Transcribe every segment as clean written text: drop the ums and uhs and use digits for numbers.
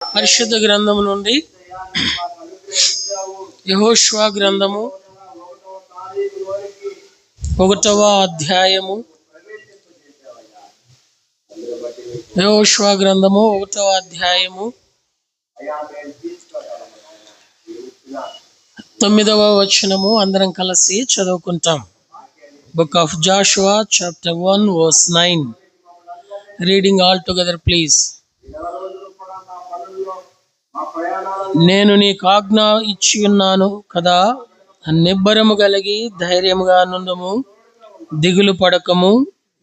పరిశుద్ధ గ్రంథము నుండి యెహోషువ గ్రంథము 1వ అధ్యాయము. యెహోషువ గ్రంథము 1వ అధ్యాయము 9వ వచనము అందరం కలిసి చదువుకుంటాం. Book of Joshua chapter 1 verse 9. Reading all together please. నేను నీకు ఆజ్ఞ ఇచ్చి ఉన్నాను కదా, నిబ్బరము కలిగి ధైర్యముగా నుండుము, దిగులు పడకము,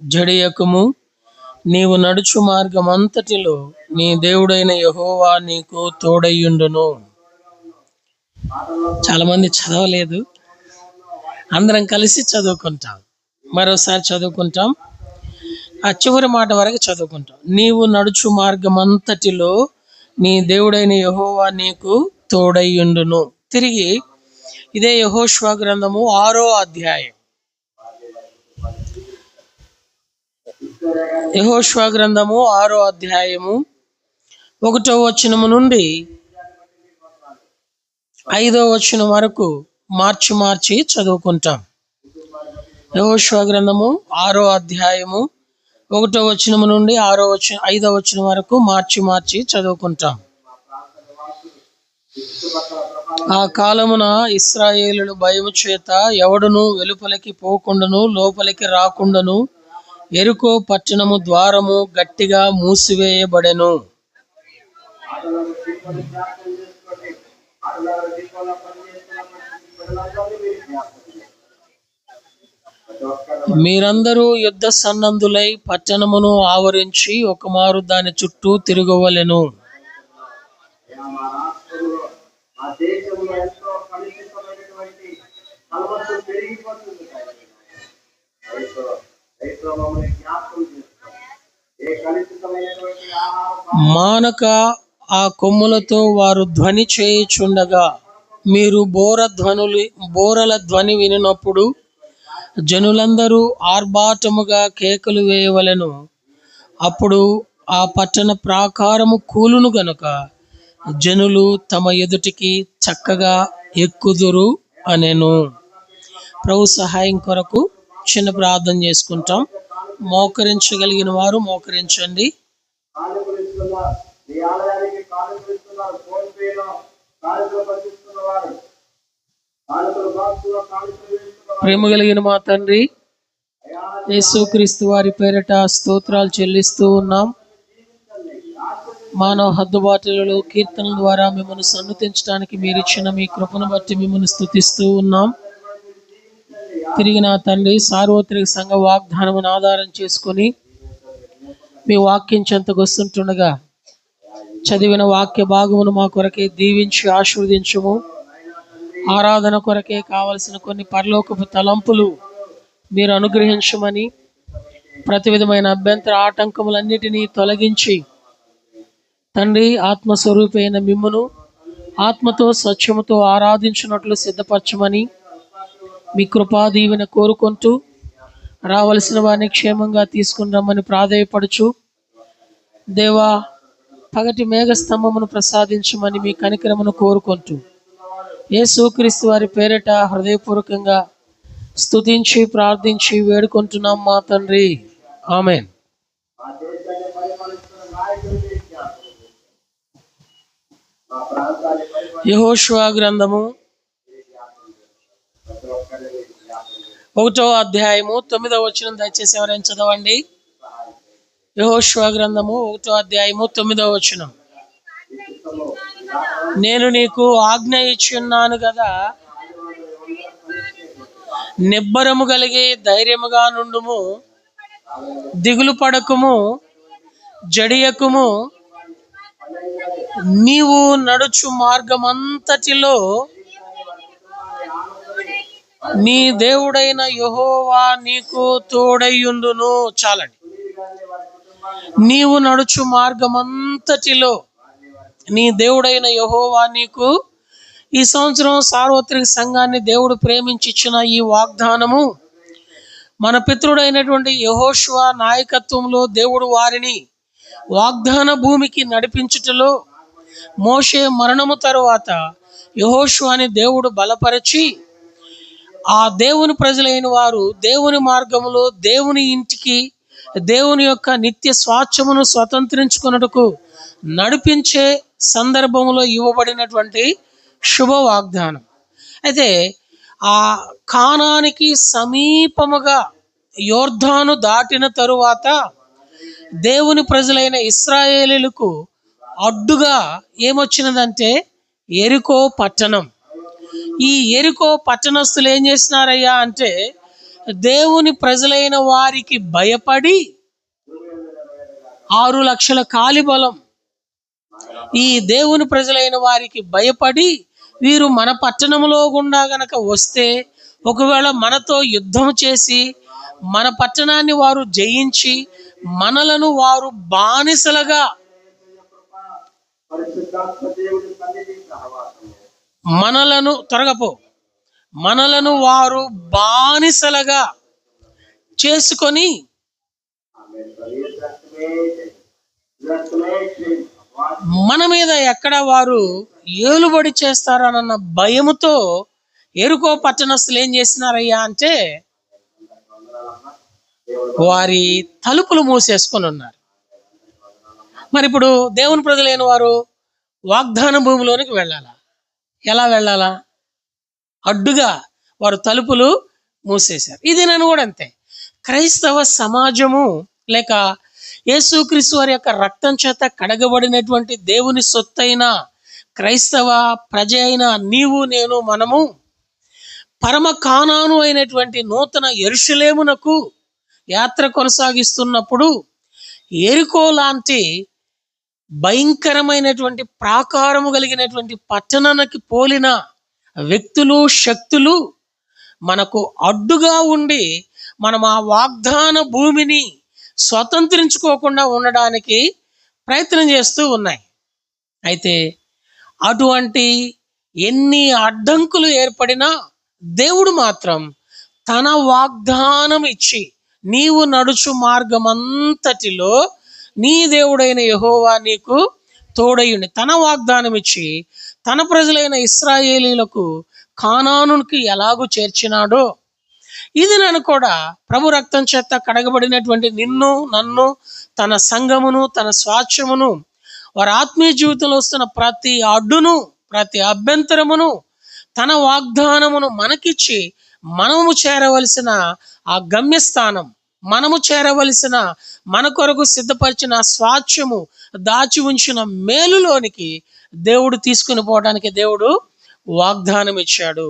జడియకము. నీవు నడుచు మార్గమంతటిలో నీ దేవుడైన యెహోవా నీకు తోడయ్యుండును. చాలా మంది చదవలేదు, అందరం కలిసి చదువుకుంటాం. మరోసారి చదువుకుంటాం, ఆ చివరి మాట వరకు చదువుకుంటాం. నీవు నడుచు మార్గమంతటిలో నీ దేవుడైన యెహోవా నీకు తోడయ్యుండును. తిరిగి ఇదే యెహోషువ గ్రంథము 6వ అధ్యాయం. యెహోషువ గ్రంథము 6వ అధ్యాయము 1వ వచనము నుండి 5వ వచనం వరకు మార్చి చదువుకుంటాం. యెహోషువ గ్రంథము 6వ అధ్యాయము 1వ వచనము నుండి 5వ వచనం వరకు మార్చి చదువుకుంటాం. ఆ కాలమున ఇశ్రాయేలుల భయము చేత ఎవడును వెలుపలికి పోకుండాను లోపలికి రాకుండాను యెరికో పట్టణము ద్వారము గట్టిగా మూసివేయబడెను. మీరందరూ యుద్ధ సన్నద్ధులై పట్టణమును ఆవరించి ఒకమారు దాని చుట్టూ తిరగవలెను. మానక ఆ కొమ్ములతో వారు ధ్వని చేయుచుండగా మీరు బోరల ధ్వని వినినప్పుడు జనులందరూ ఆర్భాటముగా కేకలు వేయవలెను. అప్పుడు ఆ పట్టణ ప్రాకారము కూలును గనుక జనులు తమ ఎదుటికి చక్కగా ఎక్కుదురు అనెను. ప్రభు సహాయం కొరకు చిన్న ప్రార్థన చేసుకుంటాం. మోకరించగలిగిన వారు మోకరించండి. ప్రేమ కలిగిన మా తండ్రి యేసుక్రీస్తు వారి పేరిట స్తోత్రాలు చెల్లిస్తూ ఉన్నాం. మానవ హద్దుబాటులలో కీర్తనల ద్వారా మిమ్మల్ని సన్నుతించడానికి మీరు ఇచ్చిన మీ కృపను బట్టి మిమ్మల్ని స్తుతిస్తూ ఉన్నాం. తిరిగి నా తండ్రి సార్వత్రిక సంఘ వాగ్దానమును ఆధారం చేసుకొని మీ వాక్యం చెంతకు వస్తుంటుండగా చదివిన వాక్య భాగమును మా కొరకే దీవించి ఆశీర్వదించుము. ఆరాధన కొరకే కావలసిన కొన్ని పరలోకపు తలంపులు మీరు అనుగ్రహించమని, ప్రతి విధమైన అభ్యంతర ఆటంకములన్నిటినీ తొలగించి తండ్రి ఆత్మస్వరూపైన మిమ్మును ఆత్మతో సత్యముతో ఆరాధించినట్లు సిద్ధపరచమని మీ కృపా దీవెన కోరుకుంటూ రావలసిన వారిని క్షేమంగా తీసుకుని రమ్మని ప్రాధేయపడుచు, దేవా పగటి మేఘస్తంభమును ప్రసాదించమని మీ కనికరమును కోరుకుంటూ యేసుక్రీస్తు వారి పేరిట హృదయపూర్వకంగా స్తుతించి ప్రార్థించి వేడుకుంటున్నాం మా తండ్రి, ఆమేన్. యెహోషువ గ్రంథము 1వ అధ్యాయము 9వ వచనం దయచేసి ఎవరైనా చదవండి. యెహోషువ గ్రంథము 1వ అధ్యాయము 9వ వచనం. నేను నీకు ఆజ్ఞ ఇచ్చి ఉన్నాను కదా, నిబ్బరము కలిగి ధైర్యముగా నుండుము, దిగులు పడకము, జడియకుము. నీవు నడుచు మార్గమంతటిలో నీ దేవుడైన యెహోవా నీకు తోడయ్యుండును. చాలండి. నీవు నడుచు మార్గమంతటిలో నీ దేవుడైన యెహోవా నీకు. ఈ సంవత్సరం సార్వత్రిక సంఘాన్ని దేవుడు ప్రేమించి ఇచ్చిన ఈ వాగ్దానము మన పితృడైనటువంటి యెహోషువ నాయకత్వంలో దేవుడు వారిని వాగ్దాన భూమికి నడిపించుటలో మోషే మరణము తరువాత యెహోషువని దేవుడు బలపరిచి ఆ దేవుని ప్రజలైన వారు దేవుని మార్గములో దేవుని ఇంటికి దేవుని యొక్క నిత్య స్వాచ్ఛమును స్వతంత్రించుకున్నట్టుకు నడిపించే సందర్భంలో ఇవ్వబడినటువంటి శుభ వాగ్దానం. అయితే ఆ కానానికి సమీపముగా యోర్దాను దాటిన తరువాత దేవుని ప్రజలైన ఇశ్రాయేలీయులకు అడ్డుగా ఏమొచ్చినదంటే యెరికో పట్టణం. ఈ యెరికో పట్టణస్థులు ఏం చేసినారయ్యా అంటే దేవుని ప్రజలైన వారికి భయపడి 6 లక్షల కాలిబలం, ఈ దేవుని ప్రజలైన వారికి భయపడి వీరు మన పట్టణంలో గుండా గనక వస్తే ఒకవేళ మనతో యుద్ధం చేసి మన పట్టణాన్ని వారు జయించి మనలను వారు బానిసలుగా మనలను వారు బానిసలుగా చేసుకొని మన మీద ఎక్కడ వారు ఏలుబడి చేస్తారనన్న భయముతో యెరికో పట్టణస్థులు ఏం చేసినారయ్యా అంటే వారి తలుపులు మూసేసుకొని ఉన్నారు. మరి ఇప్పుడు దేవుని ప్రజలైన వారు వాగ్దాన భూమిలోనికి వెళ్ళాలా? ఎలా వెళ్ళాలా? అడ్డుగా వారు తలుపులు మూసేశారు. ఇది నేను కూడా అంతే. క్రైస్తవ సమాజము లేక యేసుక్రీస్తు వారి యొక్క రక్తం చేత కడగబడినటువంటి దేవుని సొత్తైన క్రైస్తవ ప్రజ అయిన నీవు నేను మనము పరమ కానాను అయినటువంటి నూతన యెరూషలేమునకు యాత్ర కొనసాగిస్తున్నప్పుడు యెరికో లాంటి భయంకరమైనటువంటి ప్రాకారము కలిగినటువంటి పట్టణానికి పోలిన వ్యక్తులు శక్తులు మనకు అడ్డుగా ఉండి మనం ఆ వాగ్దాన భూమిని స్వతంత్రించుకోకుండా ఉండడానికి ప్రయత్నం చేస్తూ ఉన్నాయి. అయితే అటువంటి ఎన్ని అడ్డంకులు ఏర్పడినా దేవుడు మాత్రం తన వాగ్దానం ఇచ్చి నీవు నడుచు మార్గమంతటిలో నీ దేవుడైన యెహోవా నీకు తోడయుండి తన వాగ్దానం ఇచ్చి తన ప్రజలైన ఇశ్రాయేలీయులకు కానానుకి ఎలాగూ చేర్చినాడో ఇది నన్ను కూడా ప్రభు రక్తం చేత కడగబడినటువంటి నిన్ను నన్ను తన సంఘమును తన స్వాచ్ఛమును వారి ఆత్మీయ జీవితంలో వస్తున్న ప్రతి అడ్డును ప్రతి అభ్యంతరమును తన వాగ్దానమును మనకిచ్చి మనము చేరవలసిన ఆ గమ్యస్థానం, మనము చేరవలసిన మన కొరకు సిద్ధపరిచిన స్వాచ్ఛము దాచి ఉంచిన మేలులోనికి దేవుడు తీసుకుని పోవడానికి దేవుడు వాగ్దానం ఇచ్చాడు.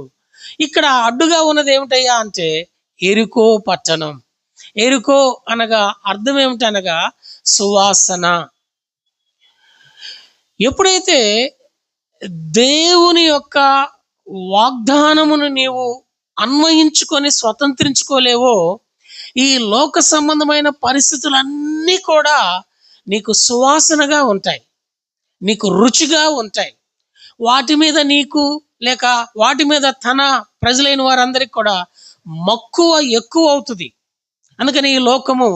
ఇక్కడ అడ్డుగా ఉన్నది ఏమిటయ్యా అంటే యెరికో పట్టణం. యెరికో అనగా అర్థం ఏమిటనగా సువాసన. ఎప్పుడైతే దేవుని యొక్క వాగ్దానమును నీవు అన్వయించుకొని స్వతంత్రించుకోలేవో ఈ లోక సంబంధమైన పరిస్థితులన్నీ కూడా నీకు సువాసనగా ఉంటాయి, నీకు రుచిగా ఉంటాయి. వాటి మీద నీకు లేక వాటి మీద తన ప్రజలైన వారందరికి కూడా మక్కువ ఎక్కువ అవుతుంది. అందుకని ఈ లోకము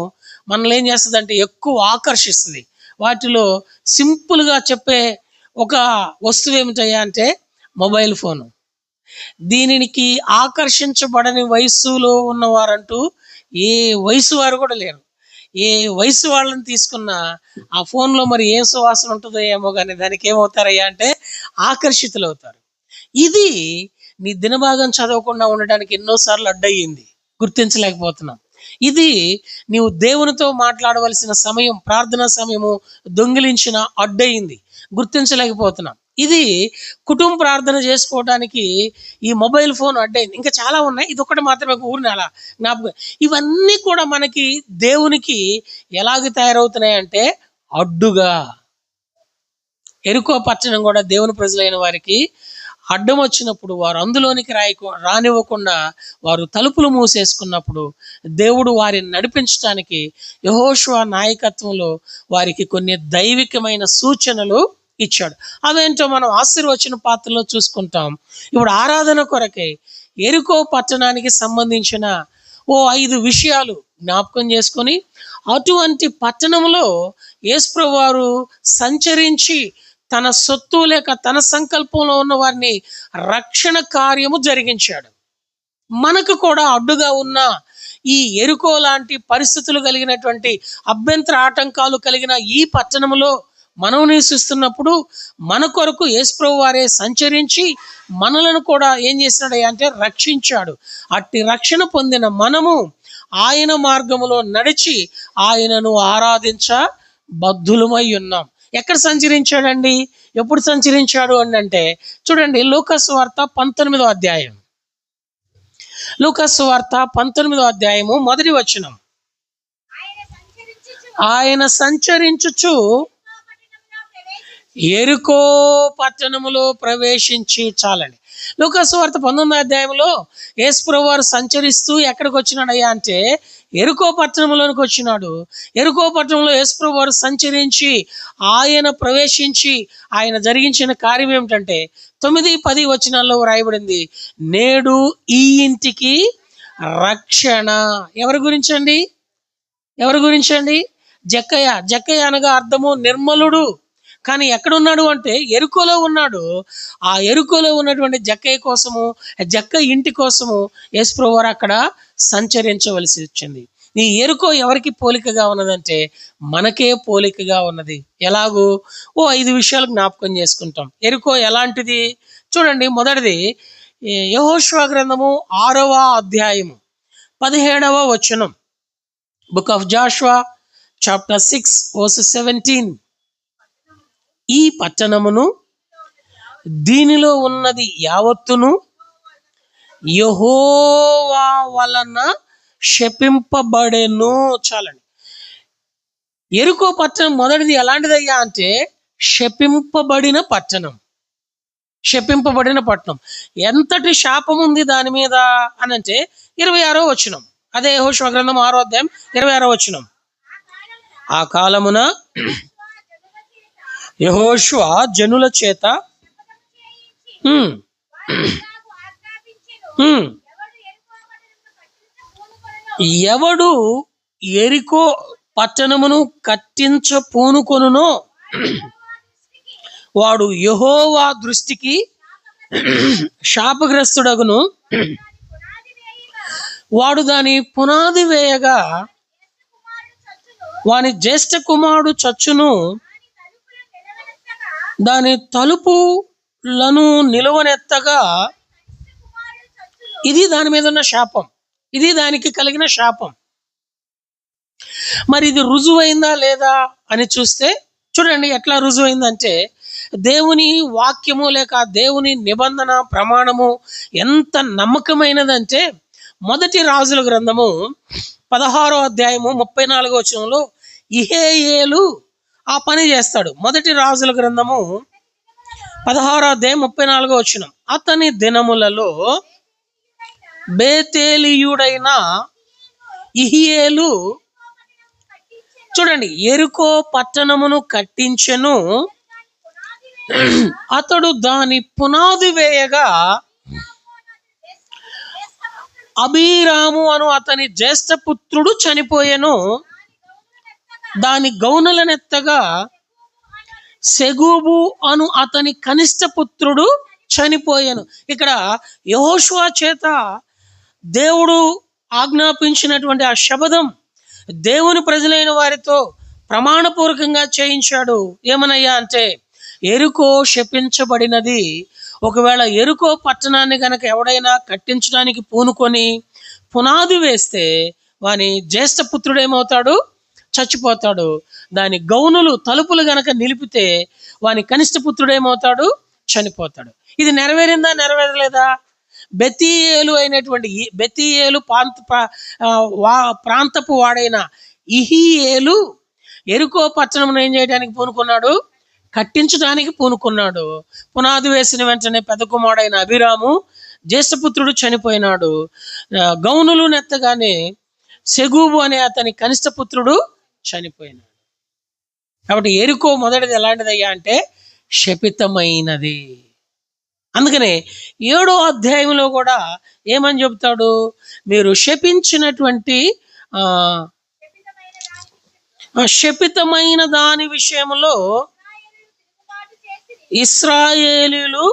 మనల్ని ఏం చేస్తుంది అంటే ఎక్కువ ఆకర్షిస్తుంది. వాటిలో సింపుల్గా చెప్పే ఒక వస్తువు ఏమిటయ్యా అంటే మొబైల్ ఫోను. దీనికి ఆకర్షించబడని వయస్సులో ఉన్నవారంటూ ఏ వయసు వారు కూడా లేరు. ఏ వయసు వాళ్ళని తీసుకున్నా ఆ ఫోన్లో మరి ఏం సువాసన ఉంటుందో ఏమో కానీ దానికి ఏమవుతారయ్యా అంటే ఆకర్షితులు అవుతారు. ఇది నీ దినభాగం చదవకుండా ఉండడానికి ఎన్నోసార్లు అడ్డయ్యింది, గుర్తించలేకపోతున్నాం. ఇది నీవు దేవునితో మాట్లాడవలసిన సమయం, ప్రార్థనా సమయము దొంగిలించిన అడ్డయింది, గుర్తించలేకపోతున్నాం. ఇది కుటుంబ ప్రార్థన చేసుకోవడానికి ఈ మొబైల్ ఫోన్ అడ్డైంది. ఇంకా చాలా ఉన్నాయి, ఇది ఒకటి మాత్రమే ఊరిని అలా జ్ఞాపకం. ఇవన్నీ కూడా మనకి దేవునికి ఎలాగ తయారవుతున్నాయంటే అడ్డుగా. యెరికో పట్టణం కూడా దేవుని ప్రజలైన వారికి అడ్డం వచ్చినప్పుడు వారు అందులోనికి రానివ్వకుండా వారు తలుపులు మూసేసుకున్నప్పుడు దేవుడు వారిని నడిపించడానికి యెహోషువ నాయకత్వంలో వారికి కొన్ని దైవికమైన సూచనలు ఇచ్చాడు. అవేంటో మనం ఆశీర్వచన పాత్రలో చూసుకుంటాం. ఇప్పుడు ఆరాధన కొరకై యెరికో పట్టణానికి సంబంధించిన 5 విషయాలు జ్ఞాపకం చేసుకొని అటువంటి పట్టణంలో యేసుప్రభువు వారు సంచరించి తన సొత్తు లేక తన సంకల్పంలో ఉన్న వారిని రక్షణ కార్యము జరిగించాడు. మనకు కూడా అడ్డుగా ఉన్న ఈ ఎరుకో లాంటి పరిస్థితులు కలిగినటువంటి అభ్యంతర ఆటంకాలు కలిగిన ఈ పట్టణంలో మనం నివసిస్తున్నప్పుడు మన కొరకు యేసుప్రభు వారే సంచరించి మనలను కూడా ఏం చేసినాడు అంటే రక్షించాడు. అట్టి రక్షణ పొందిన మనము ఆయన మార్గములో నడిచి ఆయనను ఆరాధించ బద్ధులమై ఉన్నాం. ఎక్కడ సంచరించాడండి? ఎప్పుడు సంచరించాడు అంటే చూడండి, లూకాసు వార్త 19వ అధ్యాయం. లూకాసు వార్త 19వ అధ్యాయము 1వ వచనం. ఆయన సంచరించుచు ఎరుకో పట్టణములో ప్రవేశించి, చాలండి. లూకాసు వార్త 19వ అధ్యాయంలో యేసుప్రభు వారు సంచరిస్తూ ఎక్కడికి వచ్చినాడయ్యా అంటే ఎరుకో పట్టణంలోనికి వచ్చినాడు. ఎరుకో పట్టణంలో యేసుప్రభు వారు సంచరించి ఆయన ప్రవేశించి ఆయన జరిగించిన కార్యం ఏమిటంటే 9-10 వచనాల్లో వ్రాయబడింది, నేడు ఈ ఇంటికి రక్షణ. ఎవరి గురించండి? ఎవరి గురించండి? జక్కయ్య. జక్కయ్య అనగా అర్థము నిర్మలుడు. కానీ ఎక్కడున్నాడు అంటే ఎరుకోలో ఉన్నాడు. ఆ ఎరుకోలో ఉన్నటువంటి జక్కయ్య కోసము, జక్కయ్య ఇంటి కోసము యేసుప్రభు వారు అక్కడ సంచరించవలసి వచ్చింది. ఈ ఎరుకో ఎవరికి పోలికగా ఉన్నదంటే మనకే పోలికగా ఉన్నది. ఎలాగూ 5 విషయాలు జ్ఞాపకం చేసుకుంటాం. ఎరుకో ఎలాంటిది చూడండి. మొదటిది యెహోషువ గ్రంథము 6వ అధ్యాయము 17వ వచనం. Book of Jashuva chapter 6 verse 17. ఈ పట్టణమును దీనిలో ఉన్నది యావత్తును యెహోవా వలన శపింపబడెను. చాలండి. ఎరుకో పట్టణం మొదటిది ఎలాంటిదయ్యా అంటే శపింపబడిన పట్టణం. శపింపబడిన పట్టణం. ఎంతటి శాపం ఉంది దాని మీద అని అంటే 26వ వచనం. అదే యెహోషువ గ్రంథం 6వ అధ్యాయం 26వ వచనం. ఆ కాలమున యెహోషువ జనుల చేత ఎవడు ఎరికో పట్టణమును కట్టించ పూనుకొనునో వాడు యెహోవా దృష్టికి శాపగ్రస్తుడగును. వాడు దాని పునాది వేయగా వాని జ్యేష్ఠ కుమారుడు చచ్చును. దాని తలుపులను నిలువనెత్తగా, ఇది దాని మీద ఉన్న శాపం. ఇది దానికి కలిగిన శాపం. మరి ఇది రుజువైందా లేదా అని చూస్తే చూడండి ఎట్లా రుజువైందంటే దేవుని వాక్యము లేక దేవుని నిబంధన ప్రమాణము ఎంత నమ్మకమైనదంటే మొదటి రాజుల గ్రంథము 16వ అధ్యాయము 34వ వచనంలో ఇహేయేలు ఆ పని చేస్తాడు. మొదటి రాజుల గ్రంథము 16వ అధ్యాయం 34వ వచనం. అతని దినములలో బేతేలీయుడైన ఇహీయేలు చూడండి ఎరుకో పట్టణమును కట్టించెను. అతడు దాని పునాది వేయగా అబీరాము అను అతని జ్యేష్ఠ పుత్రుడు చనిపోయెను. దాని గౌనులనెత్తగా సెగూబు అను అతని కనిష్ట పుత్రుడు చనిపోయాను. ఇక్కడ యెహోషువ చేత దేవుడు ఆజ్ఞాపించినటువంటి ఆ శబదం దేవుని ప్రజలైన వారితో ప్రమాణపూర్వకంగా చేయించాడు. ఏమనయ్యా అంటే ఎరుకో శపించబడినది. ఒకవేళ ఎరుకో పట్టణాన్ని గనక ఎవడైనా కట్టించడానికి పూనుకొని పునాది వేస్తే వాని జ్యేష్ఠ పుత్రుడు ఏమవుతాడు? చచ్చిపోతాడు. దాని గౌనులు తలుపులు గనక నిలిపితే వాని కనిష్ట పుత్రుడు ఏమవుతాడు? చనిపోతాడు. ఇది నెరవేరిందా? నెరవేరలేదా? బెతీయేలు అయినటువంటి బెతీయేలు ప్రాంతపు వాడైన ఇహీయేలు ఎరుకో పట్టణం ఏం చేయడానికి పూనుకున్నాడు? కట్టించడానికి పూనుకున్నాడు. పునాది వేసిన వెంటనే పెద్ద కుమారుడైన అభిరాము జ్యేష్ఠపుత్రుడు చనిపోయినాడు. గౌనులు నెత్తగానే సెగూబు అనే అతని కనిష్ట పుత్రుడు చనిపోయినాడు. కాబట్టి ఎరుకో మొదటిది ఎలాంటిదయ్యా అంటే శపితమైనది. అందుకనే 7వ అధ్యాయంలో కూడా ఏమని చెబుతాడు? మీరు శపించినటువంటి శపితమైన దాని విషయంలో ఇశ్రాయేలీయులు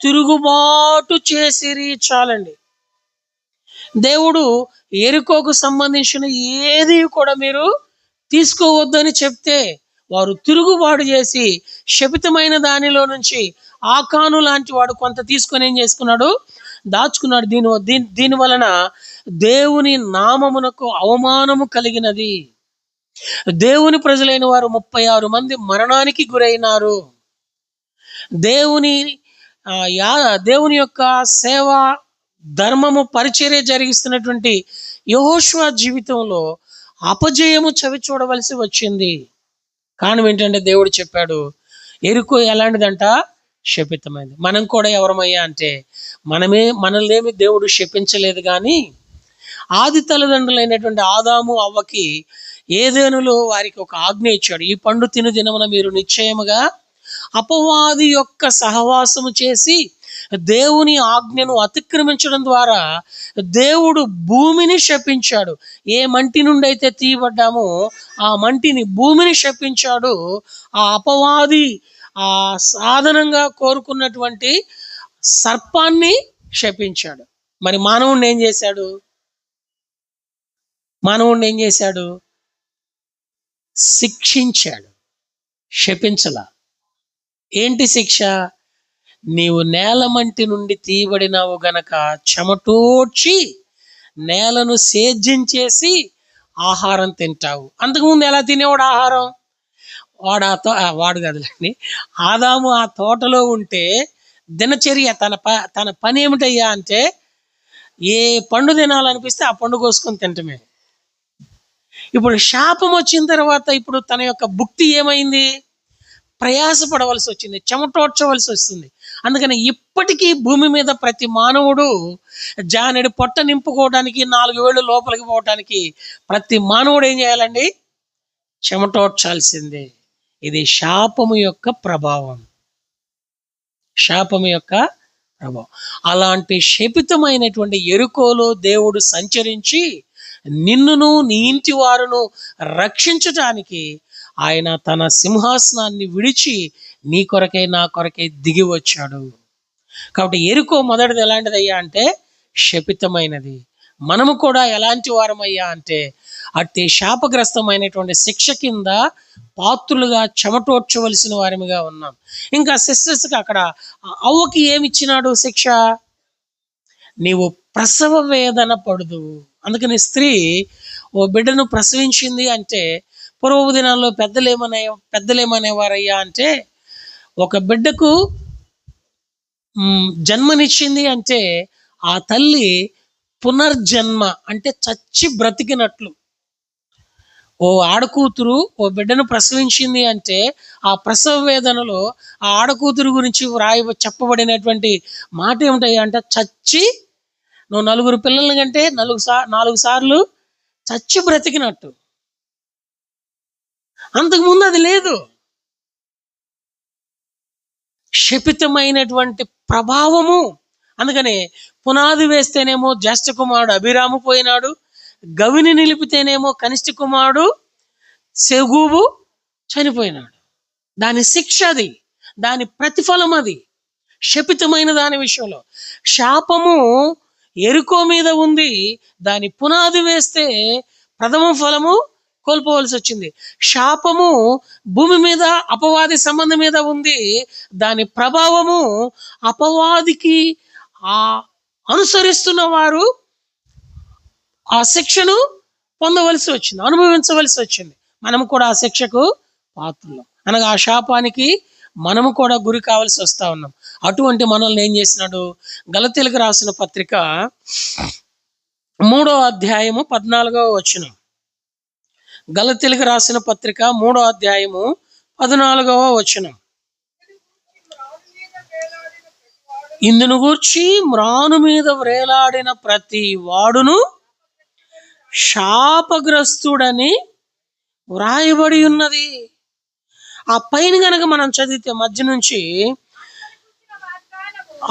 తిరుగుబాటు చేసిరి. చాలండి. దేవుడు యెరికోకు సంబంధించిన ఏది కూడా మీరు తీసుకోవద్దని చెప్తే వారు తిరుగుబాటు చేసి శపితమైన దానిలో నుంచి ఆకాను లాంటి వాడు కొంత తీసుకొని ఏం చేసుకున్నాడు, దాచుకున్నాడు. దీని వలన దేవుని నామమునకు అవమానము కలిగినది. దేవుని ప్రజలైన వారు 36 మంది మరణానికి గురైనారు. దేవుని యొక్క సేవ, ధర్మము, పరిచర్య జరిగిస్తున్నటువంటి యెహోషువ జీవితంలో అపజయము చవి చూడవలసి వచ్చింది. కారణం ఏంటంటే దేవుడు చెప్పాడు, యెరికో ఎలాంటిదంట, శపితమైంది. మనం కూడా ఎవరమయ్యా అంటే మనల్నేమి దేవుడు శపించలేదు, కానీ ఆది తల్లిదండ్రులైనటువంటి ఆదాము అవ్వకి ఏదెనులో వారికి ఒక ఆజ్ఞ ఇచ్చాడు. ఈ పండు తిను దినమున మీరు నిశ్చయముగా అపవాది యొక్క సహవాసము చేసి దేవుని ఆజ్ఞను అతిక్రమించడం ద్వారా దేవుడు భూమిని శపించాడు. ఏ మంటి నుండి అయితే తీయబడ్డామో ఆ మంటిని, భూమిని శపించాడు. ఆ అపవాది ఆ సాధనంగా కోరుకున్నటువంటి సర్పాన్ని శపించాడు. మరి మానవుణ్ణి ఏం చేశాడు? శిక్షించాడు, శపించలా. ఏంటి శిక్ష? నీవు నేలమంటి నుండి తీయబడినావు గనక చెమటోడ్చి నేలను సేద్యం చేసి ఆహారం తింటావు. అంతకుముందు ఎలా తినేవాడు ఆహారం? వాడు కదలండి, ఆదాము ఆ తోటలో ఉంటే దినచర్య తన పని ఏమిటయ్యా అంటే ఏ పండు తినాలనిపిస్తే ఆ పండు కోసుకొని తింటమే. ఇప్పుడు శాపం వచ్చిన తర్వాత ఇప్పుడు తన యొక్క భుక్తి ఏమైంది? ప్రయాసపడవలసి వచ్చింది, చెమటోడ్చవలసి వస్తుంది. అందుకని ఇప్పటికీ భూమి మీద ప్రతి మానవుడు జానెడు పొట్ట నింపుకోవడానికి, 4 వేళ్ళు లోపలికి పోవటానికి ప్రతి మానవుడు ఏం చేయాలండి? చెమటోడ్చాల్సిందే. ఇది శాపము యొక్క ప్రభావం. అలాంటి శపితమైనటువంటి యెరికోలో దేవుడు సంచరించి నిన్నును నీ ఇంటి వారును రక్షించటానికి ఆయన తన సింహాసనాన్ని విడిచి నీ కొరకై నా కొరకై దిగి వచ్చాడు. కాబట్టి యెరికో మొదటిది ఎలాంటిదయ్యా అంటే శపితమైనది. మనము కూడా ఎలాంటి వారమయ్యా అంటే అట్టి శాపగ్రస్తమైనటువంటి శిక్ష కింద పాత్రులుగా చెమటోడ్చవలసిన వారిగా ఉన్నాం. ఇంకా సిస్టర్స్కి అక్కడ అవ్వకి ఏమిచ్చినాడు శిక్ష? నీవు ప్రసవ వేదన పడుదు. అందుకని స్త్రీ ఓ బిడ్డను ప్రసవించింది అంటే పూర్వపు దినాల్లో పెద్దలేమనేవారయ్యా అంటే ఒక బిడ్డకు జన్మనిచ్చింది అంటే ఆ తల్లి పునర్జన్మ అంటే చచ్చి బ్రతికినట్లు. ఓ ఆడకూతురు ఓ బిడ్డను ప్రసవించింది అంటే ఆ ప్రసవ వేదనలో ఆ ఆడకూతురు గురించి చెప్పబడినటువంటి మాట ఏమిటయ్యా అంటే చచ్చి, నువ్వు 4 పిల్లల కంటే 4 సార్లు చచ్చి బ్రతికినట్టు. అంతకుముందు అది లేదు. శపితమైనటువంటి ప్రభావము. అందుకనే పునాది వేస్తేనేమో జ్యేష్ఠ కుమారుడు అభిరాము పోయినాడు, గవిని నిలిపితేనేమో కనిష్ఠ కుమారుడు సెగూబు చనిపోయినాడు. దాని శిక్ష అది, దాని ప్రతిఫలం అది. శపితమైన దాని విషయంలో శాపము యెరికో మీద ఉంది. దాని పునాది వేస్తే ప్రథమ ఫలము కోల్పోవలసి వచ్చింది. శాపము భూమి మీద అపవాది సంబంధం మీద ఉంది. దాని ప్రభావము అపవాదికి అనుసరిస్తున్న వారు ఆ శిక్షను పొందవలసి వచ్చింది, అనుభవించవలసి వచ్చింది. మనము కూడా ఆ శిక్షకు పాత్రలు, అనగా ఆ శాపానికి మనము కూడా గురి కావాల్సి వస్తా ఉన్నాం. అటువంటి మనల్ని ఏం చేసినాడు? గలతీయులకు రాసిన పత్రిక 3వ అధ్యాయము 14వ వచనం. గలతీయులకు రాసిన పత్రిక 3వ అధ్యాయము 14వ వచనం. ఇందును గూర్చి మ్రాను మీద వ్రేలాడిన ప్రతి వాడును శాపగ్రస్తుడని వ్రాయబడి ఉన్నది. ఆ పైన గనక మనం చదివితే మధ్య నుంచి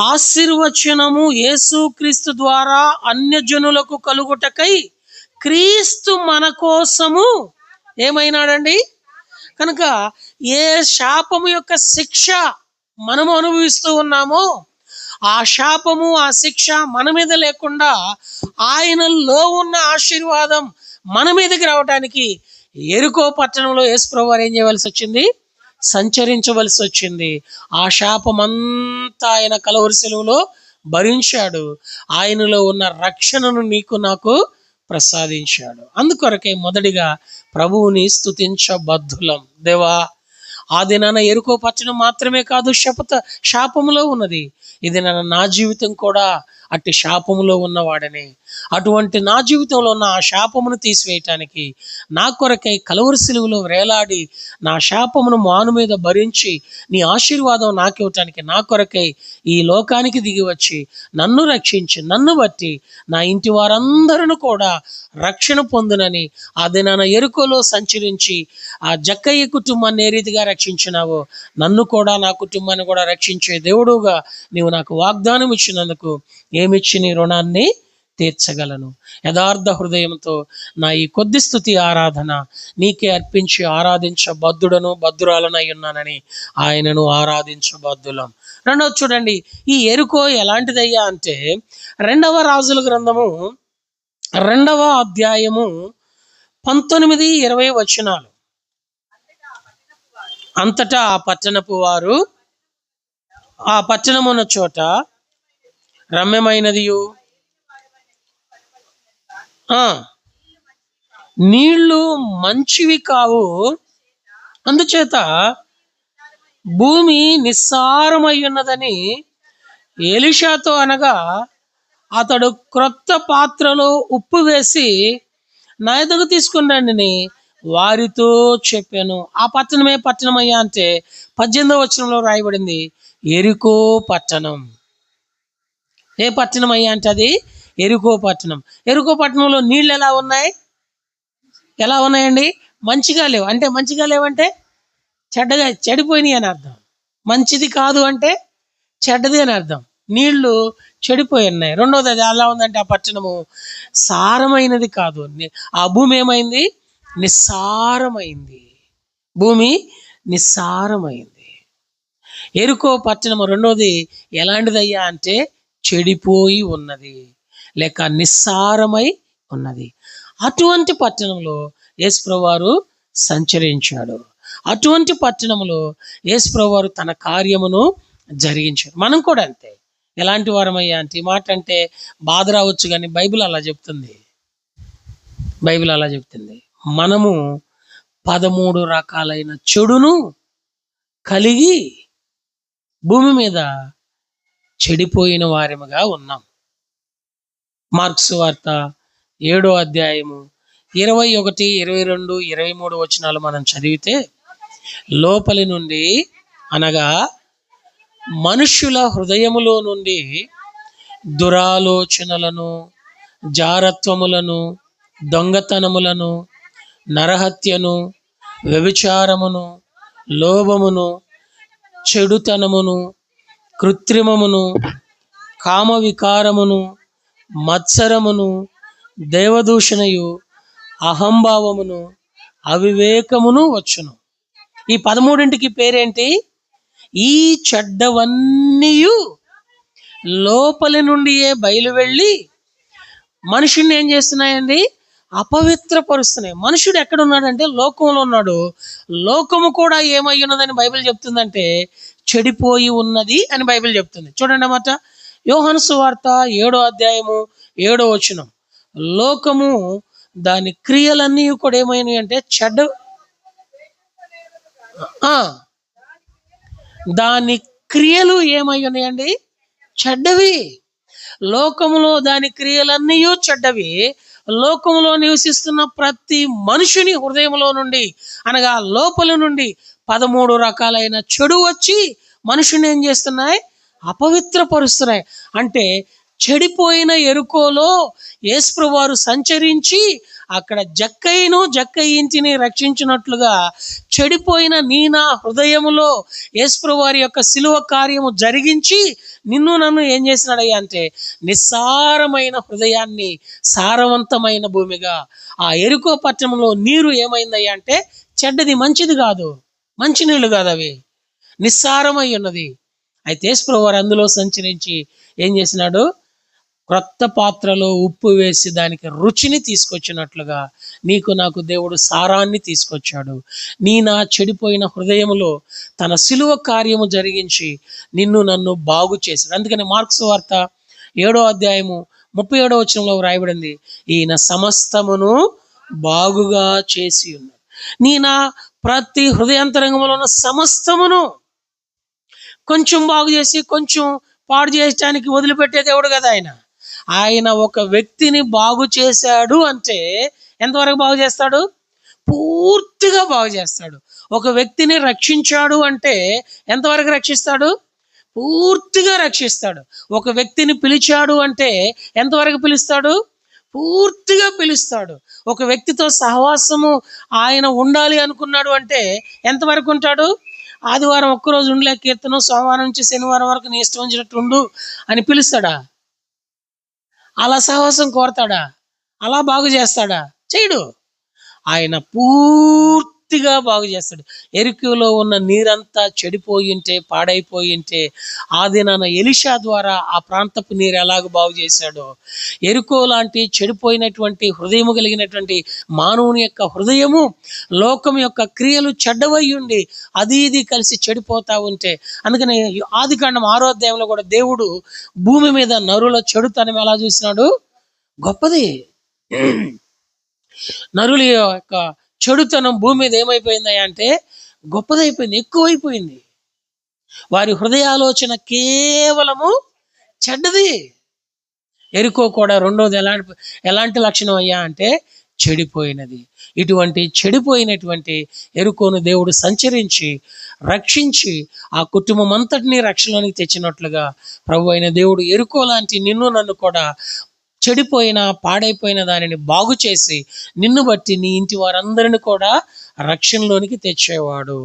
ఆశీర్వచనము యేసు క్రీస్తు ద్వారా అన్యజనులకు కలుగుటకై క్రీస్తు మన కోసము ఏమైనాడండి. కనుక ఏ శాపము యొక్క శిక్ష మనము అనుభవిస్తూ ఉన్నామో ఆ శాపము, ఆ శిక్ష మన మీద లేకుండా ఆయనలో ఉన్న ఆశీర్వాదం మన మీదకి రావడానికి యెరికో పట్టణంలో యేసుప్రభువు వారు ఏం చేయవలసి వచ్చింది? సంచరించవలసి వచ్చింది. ఆ శాపమంతా ఆయన కలువరి శిలువలో భరించాడు. ఆయనలో ఉన్న రక్షణను నీకు నాకు ప్రసాదించాడు. అందుకొరకే మొదటిగా ప్రభువుని స్తుతించబద్ధులం. దేవా, ఆ దినాన యెరికో పట్టణం మాత్రమే కాదు శాపములో ఉన్నది. ఇది నా జీవితం కూడా అట్టి శాపములో ఉన్నవాడని, అటువంటి నా జీవితంలో ఉన్న ఆ శాపమును తీసివేయటానికి నా కొరకై కలువరి శిలువలో వేలాడి నా శాపమును మాను మీద భరించి నీ ఆశీర్వాదం నాకు ఇవ్వటానికి నా కొరకై ఈ లోకానికి దిగి వచ్చి నన్ను రక్షించి నన్ను బట్టి నా ఇంటి వారందరూ కూడా రక్షణ పొందునని ఆ దినాన యెరికోలో సంచరించి ఆ జక్కయ్య కుటుంబాన్ని ఏ రీతిగా రక్షించినావో నన్ను కూడా నా కుటుంబాన్ని కూడా రక్షించే దేవుడుగా నీవు నాకు వాగ్దానం ఇచ్చినందుకు ఏమిచ్చి నీ రుణాన్ని తీర్చగలను. యథార్థ హృదయంతో నా ఈ కొద్ది స్తుతి ఆరాధన నీకే అర్పించి ఆరాధించబద్ధుడను బద్ధురాలనై ఉన్నానని ఆయనను ఆరాధించబద్ధులం. రెండవది చూడండి, ఈ యెరికో ఎలాంటిదయ్యా అంటే 2వ రాజుల గ్రంథము 2వ అధ్యాయము 19-20 వచనాలు. అంతటా ఆ పట్టణపు వారు ఆ పట్టణమున్న చోట రమ్యమైనదియు నీళ్లు మంచివి కావు, అందుచేత భూమి నిస్సారమై ఉన్నదని ఎలీషాతో అనగా, అతడు క్రొత్త పాత్రలో ఉప్పు వేసి నా ఎదుగు తీసుకుని రండిని వారితో చెప్పాను. ఆ పట్టణమే పట్టణమయ్యా అంటే 18వ వచనంలో రాయబడింది యెరికో పట్టణం. ఏ పట్టణం అయ్యా అంటే అది యెరికో పట్టణం. యెరికో పట్టణంలో నీళ్ళు ఎలా ఉన్నాయి? ఎలా ఉన్నాయండి? మంచిగా లేవు. అంటే మంచిగా లేవంటే చెడ్డగా, చెడిపోయినాయి అని అర్థం. మంచిది కాదు అంటే చెడ్డది అని అర్థం. నీళ్లు చెడిపోయి ఉన్నాయి. రెండవది అది ఎలా ఉందంటే ఆ పట్టణము సారమైనది కాదు. ఆ భూమి ఏమైంది? నిస్సారమైంది. భూమి నిస్సారమైంది. యెరికో పట్టణము రెండవది ఎలాంటిదయ్యా అంటే చెడిపోయి ఉన్నది, లేక నిస్సారమై ఉన్నది. అటువంటి పట్టణంలో యేసుప్రభువు వారు సంచరించాడు. అటువంటి పట్టణంలో యేసుప్రభువు వారు తన కార్యమును జరిగించారు. మనం కూడా అంతే. ఎలాంటి వారమయ్యా అంటే, ఈ మాట అంటే బాధ రావచ్చు కానీ బైబిల్ అలా చెప్తుంది. బైబిల్ అలా చెప్తుంది. మనము 13 రకాలైన చెడును కలిగి భూమి మీద చెడిపోయిన వారముగా ఉన్నాం. మార్కు సువార్త 7వ అధ్యాయము 21, 22, 23 వచనాలు మనం చదివితే, లోపలి నుండి అనగా మనుష్యుల హృదయములో నుండి దురాలోచనలను, జారత్వములను, దొంగతనములను, నరహత్యను, వ్యభిచారమును, లోభమును, చెడుతనమును, కృత్రిమమును, కామవికారమును, మత్సరమును, దేవదూషణయు, అహంభావమును, అవివేకమును వచ్చును. ఈ 13ంటికి పేరేంటి? ఈ చెడ్డవన్నీయు లోపలి నుండియే బయలు వెళ్ళి మనుషుడిని ఏం చేస్తున్నాయండి? అపవిత్రపరుస్తున్నాయి. మనుషుడు ఎక్కడున్నాడంటే లోకంలో ఉన్నాడు. లోకము కూడా ఏమై ఉన్నదని బైబిల్ చెప్తుందంటే చెడిపోయి ఉన్నది అని బైబిల్ చెప్తుంది. చూడండి అన్నమాట. యోహాను సువార్త 7వ అధ్యాయము 7వ వచనం, లోకము దాని క్రియలన్నీ కూడా ఏమైనాయి అంటే దాని క్రియలు ఏమై ఉన్నాయండి? చెడ్డవి. లోకములో దాని క్రియలన్నీ చెడ్డవి. లోకములో నివసిస్తున్న ప్రతి మనుషుని హృదయంలో నుండి అనగా లోపల నుండి 13 రకాలైన చెడు వచ్చి మనుషుని ఏం చేస్తున్నాయి? అపవిత్రపరుస్తున్నాయి. అంటే చెడిపోయిన యెరికోలో యేసుప్రభువు వారు సంచరించి అక్కడ జక్కయ్య ఇంటిని రక్షించినట్లుగా చెడిపోయిన నా హృదయములో యేసుప్రభువు వారి యొక్క శిలువ కార్యము జరిగించి నిన్ను నన్ను ఏం చేసినాడయ్యా అంటే నిస్సారమైన హృదయాన్ని సారవంతమైన భూమిగా ఆ యెరికో పట్టణంలో నీరు ఏమైందయ్యా అంటే చెడ్డది, మంచిది కాదు, మంచినీళ్ళు కాదు, అవి నిస్సారమై ఉన్నది. అయితే యేసుప్రభువు వారు అందులో సంచరించి ఏం చేసినాడు? క్రొత్త పాత్రలో ఉప్పు వేసి దానికి రుచిని తీసుకొచ్చినట్లుగా నీకు నాకు దేవుడు సారాన్ని తీసుకొచ్చాడు. నా చెడిపోయిన హృదయములో తన సిలువ కార్యము జరిగించి నిన్ను నన్ను బాగు చేశాడు. అందుకని మార్క్స్ వార్త 7వ అధ్యాయము 37వ వచనంలో వ్రాయబడింది, ఈయన సమస్తమును బాగుగా చేసి ఉన్నాడు. నా ప్రతి హృదయాంతరంగంలో ఉన్న సమస్తమును కొంచెం బాగు చేసి కొంచెం పాడు చేయడానికి వదిలిపెట్టే దేవుడు కదా ఆయన. ఆయన ఒక వ్యక్తిని బాగు చేశాడు అంటే ఎంతవరకు బాగు చేస్తాడు? పూర్తిగా బాగు చేస్తాడు. ఒక వ్యక్తిని రక్షించాడు అంటే ఎంతవరకు రక్షిస్తాడు? పూర్తిగా రక్షిస్తాడు. ఒక వ్యక్తిని పిలిచాడు అంటే ఎంతవరకు పిలుస్తాడు? పూర్తిగా పిలుస్తాడు. ఒక వ్యక్తితో సహవాసము ఆయన ఉండాలి అనుకున్నాడు అంటే ఎంతవరకు ఉంటాడు? ఆదివారం ఒక్కరోజు ఉండలే కీర్తనం, సోమవారం నుంచి శనివారం వరకు నీ ఇష్టం వచ్చినట్టు ఉండు అని పిలుస్తాడా? అలా సహవాసం కోరతాడా? అలా బాగు చేస్తాడా? చేయడు. ఆయన పూర్తిగా బాగు చేస్తాడు. ఎరికలో ఉన్న నీరంతా చెడిపోయింటే, పాడైపోయింటే ఆ దినాన ఎలీషా ద్వారా ఆ ప్రాంతపు నీరు ఎలాగ బాగు చేశాడో, ఎరికో లాంటి చెడిపోయినటువంటి హృదయము కలిగినటువంటి మానవుని యొక్క హృదయము లోకం యొక్క క్రియలు చెడ్డవై ఉండి అది ఇది కలిసి చెడిపోతా ఉంటే, అందుకని ఆదికాండం 6వ అధ్యాయంలో కూడా దేవుడు భూమి మీద నరుల చెడుతనం ఎలా చూసినాడు? గొప్పది. నరుల యొక్క చెడుతనం భూమి మీద ఏమైపోయిందయ్యా అంటే గొప్పదైపోయింది, ఎక్కువైపోయింది. వారి హృదయాలోచన కేవలము చెడ్డది. ఎరికో కూడా రెండోది ఎలాంటి లక్షణం అయ్యా అంటే చెడిపోయినది. ఇటువంటి చెడిపోయినటువంటి ఎరుకోను దేవుడు సంచరించి రక్షించి ఆ కుటుంబం అంతటినీ రక్షణలోనికి తెచ్చినట్లుగా ప్రభు అయిన దేవుడు ఎరుకో లాంటి నిన్ను నన్ను కూడా చెడిపోయిన పాడైపోయిన దానిని బాగు చేసి నిన్ను బట్టి నీ ఇంటి వారందరిని కూడా రక్షణలోనికి తెచ్చేవాడు.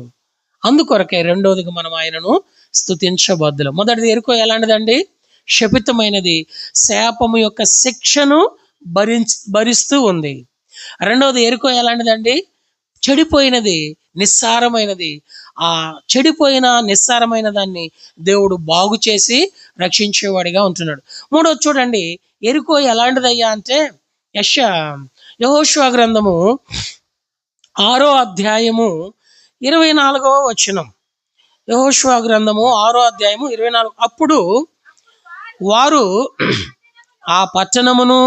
అందుకొరకే రెండోదిగా మనం ఆయనను స్తుతించబద్దులు. మొదటిది ఎరుకో ఎలాంటిదండి? శపితమైనది, శాపము యొక్క శిక్షను భరిస్తూ ఉంది. రెండవది ఎరుకో ఎలాంటిదండి? చెడిపోయినది, నిస్సారమైనది. ఆ చెడిపోయిన నిస్సారమైన దాన్ని దేవుడు బాగు చేసి రక్షించేవాడిగా ఉంటున్నాడు. మూడోది చూడండి, ఎరుకో ఎలాంటిదయ్యా అంటే యెహోషువ గ్రంథము 6వ అధ్యాయము 24వ వచనం. యెహోషువ గ్రంథము 6వ అధ్యాయము 24. అప్పుడు వారు ఆ పట్టణమును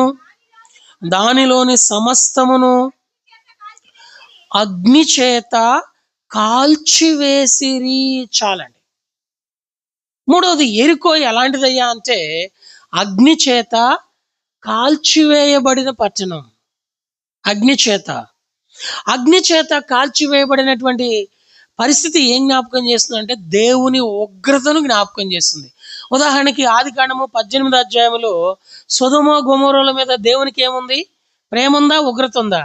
దానిలోని సమస్తమును అగ్ని చేత కాల్చివేసిరి. చాలండి. మూడవది ఎరికో ఎలాంటిదయ్యా అంటే అగ్ని చేత కాల్చివేయబడిన పట్టణం. అగ్ని చేత కాల్చివేయబడినటువంటి పరిస్థితి ఏం జ్ఞాపకం చేస్తుంది అంటే దేవుని ఉగ్రతను జ్ఞాపకం చేస్తుంది. ఉదాహరణకి ఆదికాండము 18వ అధ్యాయంలో సొదొమ గొమొర్రాల మీద దేవునికి ఏముంది? ప్రేమ ఉందా? ఉగ్రత ఉందా?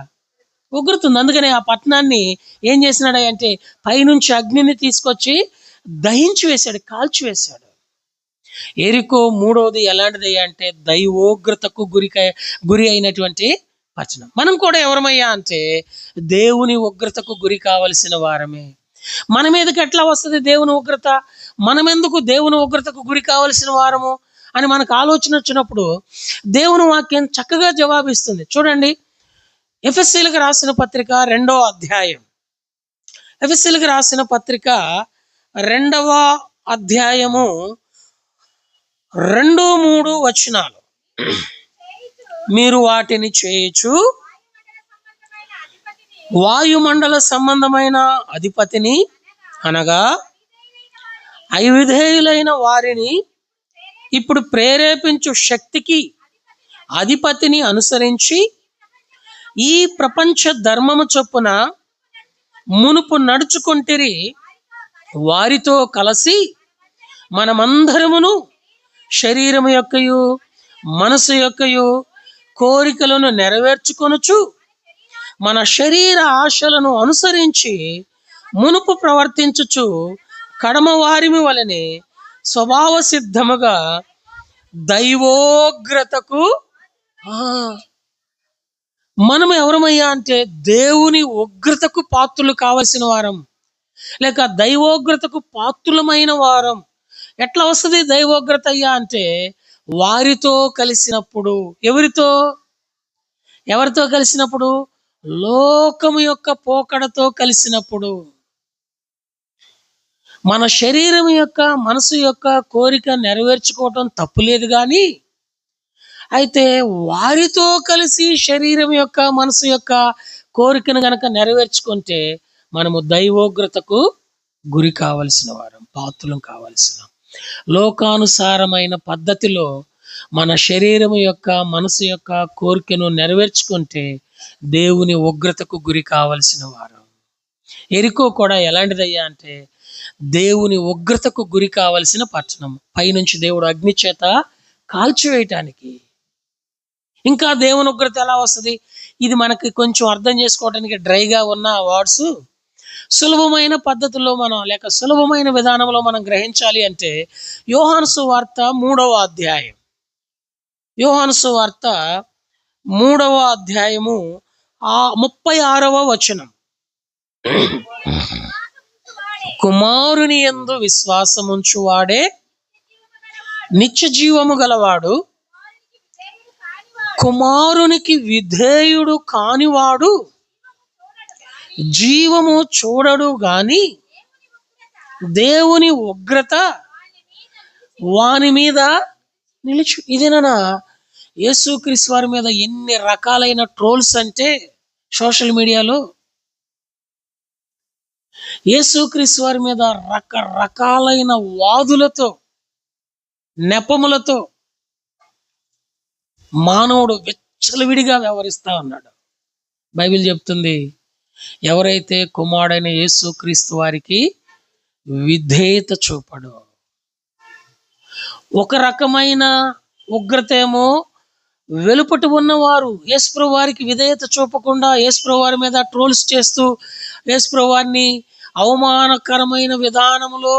ఉగ్రత ఉంది. అందుకని ఆ పట్టణాన్ని ఏం చేసినాడు అంటే పైనుంచి అగ్నిని తీసుకొచ్చి దహించి వేశాడు, కాల్చివేశాడు. ఎరికో మూడవది ఎలాంటిది అంటే దైవోగ్రతకు గురి అయినటువంటి పట్టణం. మనం కూడా ఎవరమయ్యా అంటే దేవుని ఉగ్రతకు గురి కావలసిన వారమే. మన మీదకి ఎట్లా వస్తుంది దేవుని ఉగ్రత? మనమెందుకు దేవుని ఉగ్రతకు గురి కావలసిన వారము అని మనకు ఆలోచన వచ్చినప్పుడు దేవుని వాక్యం చక్కగా జవాబిస్తుంది. చూడండి, ఎఫెసీయులకు రాసిన పత్రిక 2వ అధ్యాయం. ఎఫెసీయులకు రాసిన పత్రిక 2వ అధ్యాయము 2-3 వచనాలు. మీరు వాటిని చేయుచు వాయుమండల సంబంధమైన అధిపతిని అనగా అవిధేయులైన వారిని ఇప్పుడు ప్రేరేపించు శక్తికి అధిపతిని అనుసరించి ఈ ప్రపంచ ధర్మము చొప్పున మునుపు నడుచుకుంటిరి. వారితో కలిసి మనమందరమును శరీరము యొక్కయు మనసు యొక్కయు కోరికలను నెరవేర్చుకొనుచు మన శరీర ఆశలను అనుసరించి మునుపు ప్రవర్తించుచు కడమ వారిమి వలనే స్వభావ సిద్ధముగా దైవోగ్రతకు మనం ఎవరమయ్యా అంటే దేవుని ఉగ్రతకు పాత్రులు కావలసిన వారం, లేక దైవోగ్రతకు పాత్రులమైన వారం. ఎట్లా వస్తుంది దైవోగ్రత అయ్యా అంటే, వారితో కలిసినప్పుడు. ఎవరితో కలిసినప్పుడు? లోకము యొక్క పోకడతో కలిసినప్పుడు. మన శరీరం యొక్క, మనసు యొక్క కోరిక నెరవేర్చుకోవటం తప్పులేదు కానీ, అయితే వారితో కలిసి శరీరం యొక్క, మనసు యొక్క కోరికను గనక నెరవేర్చుకుంటే మనము దైవోగ్రతకు గురి కావలసిన వారం, పాత్రలం కావలసిన. లోకానుసారమైన పద్ధతిలో మన శరీరం యొక్క, మనసు యొక్క కోరికను నెరవేర్చుకుంటే దేవుని ఉగ్రతకు గురి కావలసిన వారం. ఎరికో కూడా ఎలాంటిదయ్యా అంటే, దేవుని ఉగ్రతకు గురి కావలసిన పట్టణం. పైనుంచి దేవుడు అగ్ని చేత కాల్చివేయటానికి. ఇంకా దేవుని ఉగ్రత ఎలా వస్తుంది? ఇది మనకి కొంచెం అర్థం చేసుకోవడానికి డ్రైగా ఉన్న వర్డ్స్. సులభమైన పద్ధతిలో మనం, లేక సులభమైన విధానంలో మనం గ్రహించాలి అంటే, యోహాను సువార్త 3వ అధ్యాయం, యోహాను సువార్త 3వ అధ్యాయము 36వ వచనం. కుమారుని యందు విశ్వాసముంచువాడే నిత్య జీవము గలవాడు, కుమారునికి విధేయుడు కానివాడు జీవము చూడడు గాని దేవుని ఉగ్రత వాని మీద నిలిచి. ఇదేనా యేసుక్రీస్తు వారి మీద ఎన్ని రకాలైన ట్రోల్స్ అంటే సోషల్ మీడియాలో. యేసుక్రీస్తు వారి మీద రకరకాలైన వాదులతో, నెపములతో మానవుడు విచ్చలవిడిగా వ్యవహరిస్తా ఉన్నాడు. బైబిల్ చెప్తుంది, ఎవరైతే కుమారుడైన యేసుక్రీస్తు వారికి విధేయత చూపడో. ఒక రకమైన ఉగ్రత ఏమో వెలుపటి ఉన్నవారు యేసుప్రభు వారికి విధేయత చూపకుండా యేసుప్రభు వారి మీద ట్రోల్స్ చేస్తూ యేసుప్రభు వారిని అవమానకరమైన విధానంలో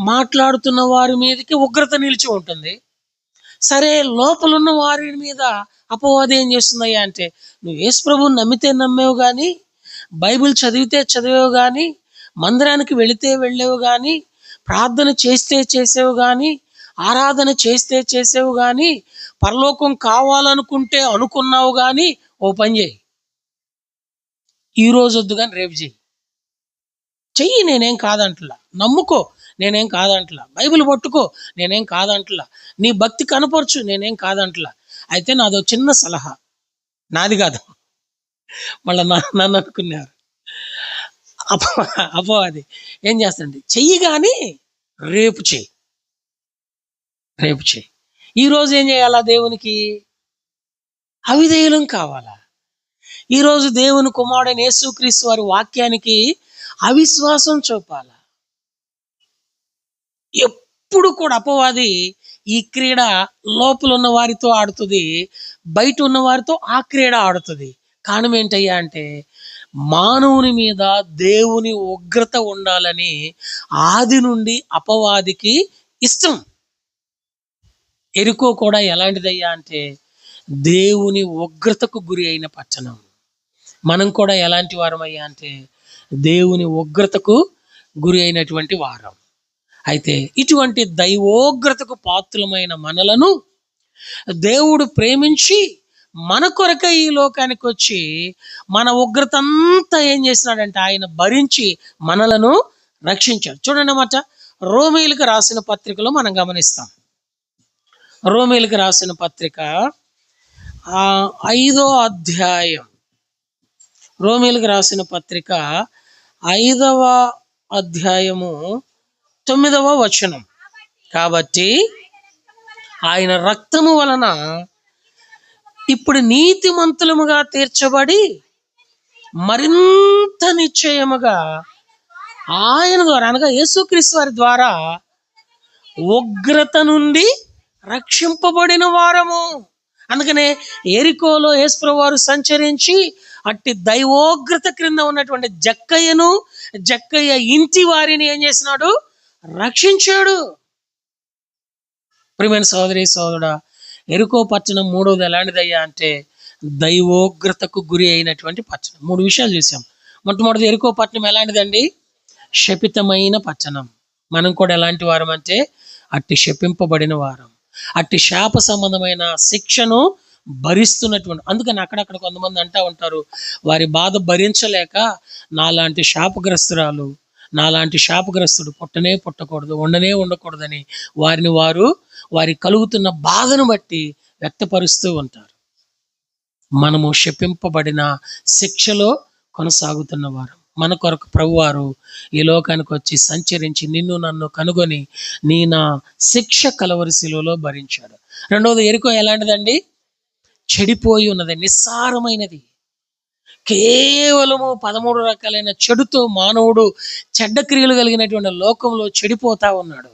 మాట్లాడుతున్న వారి మీదకి ఉగ్రత నిలిచి ఉంటుంది. సరే, లోపలున్న వారి మీద అపవాది ఏం చేస్తుందయ్యా అంటే, నువ్వు యేసుప్రభుని నమ్మితే నమ్మేవు కానీ, బైబిల్ చదివితే చదివేవు కానీ, మందిరానికి వెళితే వెళ్ళేవు కానీ, ప్రార్థన చేస్తే చేసేవు కానీ, ఆరాధన చేస్తే చేసేవు కానీ, పరలోకం కావాలనుకుంటే అనుకున్నావు కానీ, ఓ పని చేయి, ఈరోజు వద్దు కానీ రేపు చెయ్యి, నేనేం కాదంటలా. నమ్ముకో, నేనేం కాదంటలా. బైబిల్ పట్టుకో, నేనేం కాదంటలా. నీ భక్తి కనపరచు, నేనేం కాదంటలా. అయితే నాదో చిన్న సలహా, నాది కాదు, మళ్ళీ నన్ను అనుకున్నారు. అది ఏం చేస్తాండి, చెయ్యి కానీ రేపు చెయ్యి. ఈరోజు ఏం చేయాలా? దేవునికి అవిధేయులం కావాలా? ఈరోజు దేవుని కుమారుడైన యేసుక్రీస్తు వారి వాక్యానికి అవిశ్వాసం చూపాలా? ఎప్పుడు కూడా అపవాది ఈ క్రీడ లోపల ఉన్న వారితో ఆడుతుంది, బయట ఉన్న వారితో ఆ క్రీడ ఆడుతుంది. కారణం ఏంటయ్యా అంటే, మానవుని మీద దేవుని ఉగ్రత ఉండాలని ఆది నుండి అపవాదికి ఇష్టం. ఎరికో కూడా ఎలాంటిదయ్యా అంటే, దేవుని ఉగ్రతకు గురి అయిన పట్టణం. మనం కూడా ఎలాంటి వారమయ్యా అంటే, దేవుని ఉగ్రతకు గురి అయినటువంటి వారం. అయితే ఇటువంటి దైవోగ్రతకు పాత్రులమైన మనలను దేవుడు ప్రేమించి మన కొరక ఈ లోకానికి వచ్చి మన ఉగ్రత అంతా ఏం చేసినాడంటే ఆయన భరించి మనలను రక్షించాడు. చూడండి అన్నమాట, రోమీయులకు రాసిన పత్రికలో మనం గమనిస్తాం. రోమీయులకు రాసిన పత్రిక 5వ అధ్యాయం, రోమీయులకు రాసిన పత్రిక 5వ అధ్యాయము 9వ వచనం. కాబట్టి ఆయన రక్తము వలన ఇప్పుడు నీతిమంతులముగా తీర్చబడి మరింత నిశ్చయముగా ఆయన ద్వారా, అనగా యేసుక్రీస్తు వారి ద్వారా ఉగ్రత నుండి రక్షింపబడిన వారము. అందుకనే ఎరికోలో యేసుప్రభు వారు సంచరించి అట్టి దైవోగ్రత క్రింద ఉన్నటువంటి జక్కయ్య ఇంటి వారిని ఏం చేసినాడు? రక్షించాడు. ప్రియమైన సోదరి సోదరుడా, ఎరికో పట్టణం 3వది ఎలాంటిదయ్యా అంటే దైవోగ్రతకు గురి అయినటువంటి పట్టణం. 3 విషయాలు చూసాం. మొట్టమొదటి, ఎరికో పట్టణం ఎలాంటిదండి? శపితమైన పట్టణం. మనం కూడా ఎలాంటి వారం అంటే అట్టి శపింపబడిన వారం, అట్టి శాప సంబంధమైన శిక్షను భరిస్తున్నటువంటి. అందుకని అక్కడక్కడ కొంతమంది అంటా ఉంటారు, వారి బాధ భరించలేక నాలాంటి శాపగ్రస్తురాలు, నాలాంటి శాపగ్రస్తుడు పుట్టనే పుట్టకూడదు, ఉండనే ఉండకూడదని వారి కలుగుతున్న బాధను బట్టి వ్యక్తపరుస్తూ ఉంటారు. మనము శపింపబడిన శిక్షలో కొనసాగుతున్న వారు. మన కొరకు ప్రభువారు ఈ లోకానికి వచ్చి సంచరించి నిన్ను నన్ను కనుగొని నా శిక్ష కలవరి శిలువలో భరించాడు. రెండవది, ఎరికో ఎలాంటిదండి? చెడిపోయి ఉన్నది, నిస్సారమైనది. కేవలము 13 రకాలైన చెడుతో మానవుడు చెడ్డ క్రియలు కలిగినటువంటి లోకంలో చెడిపోతా ఉన్నాడు.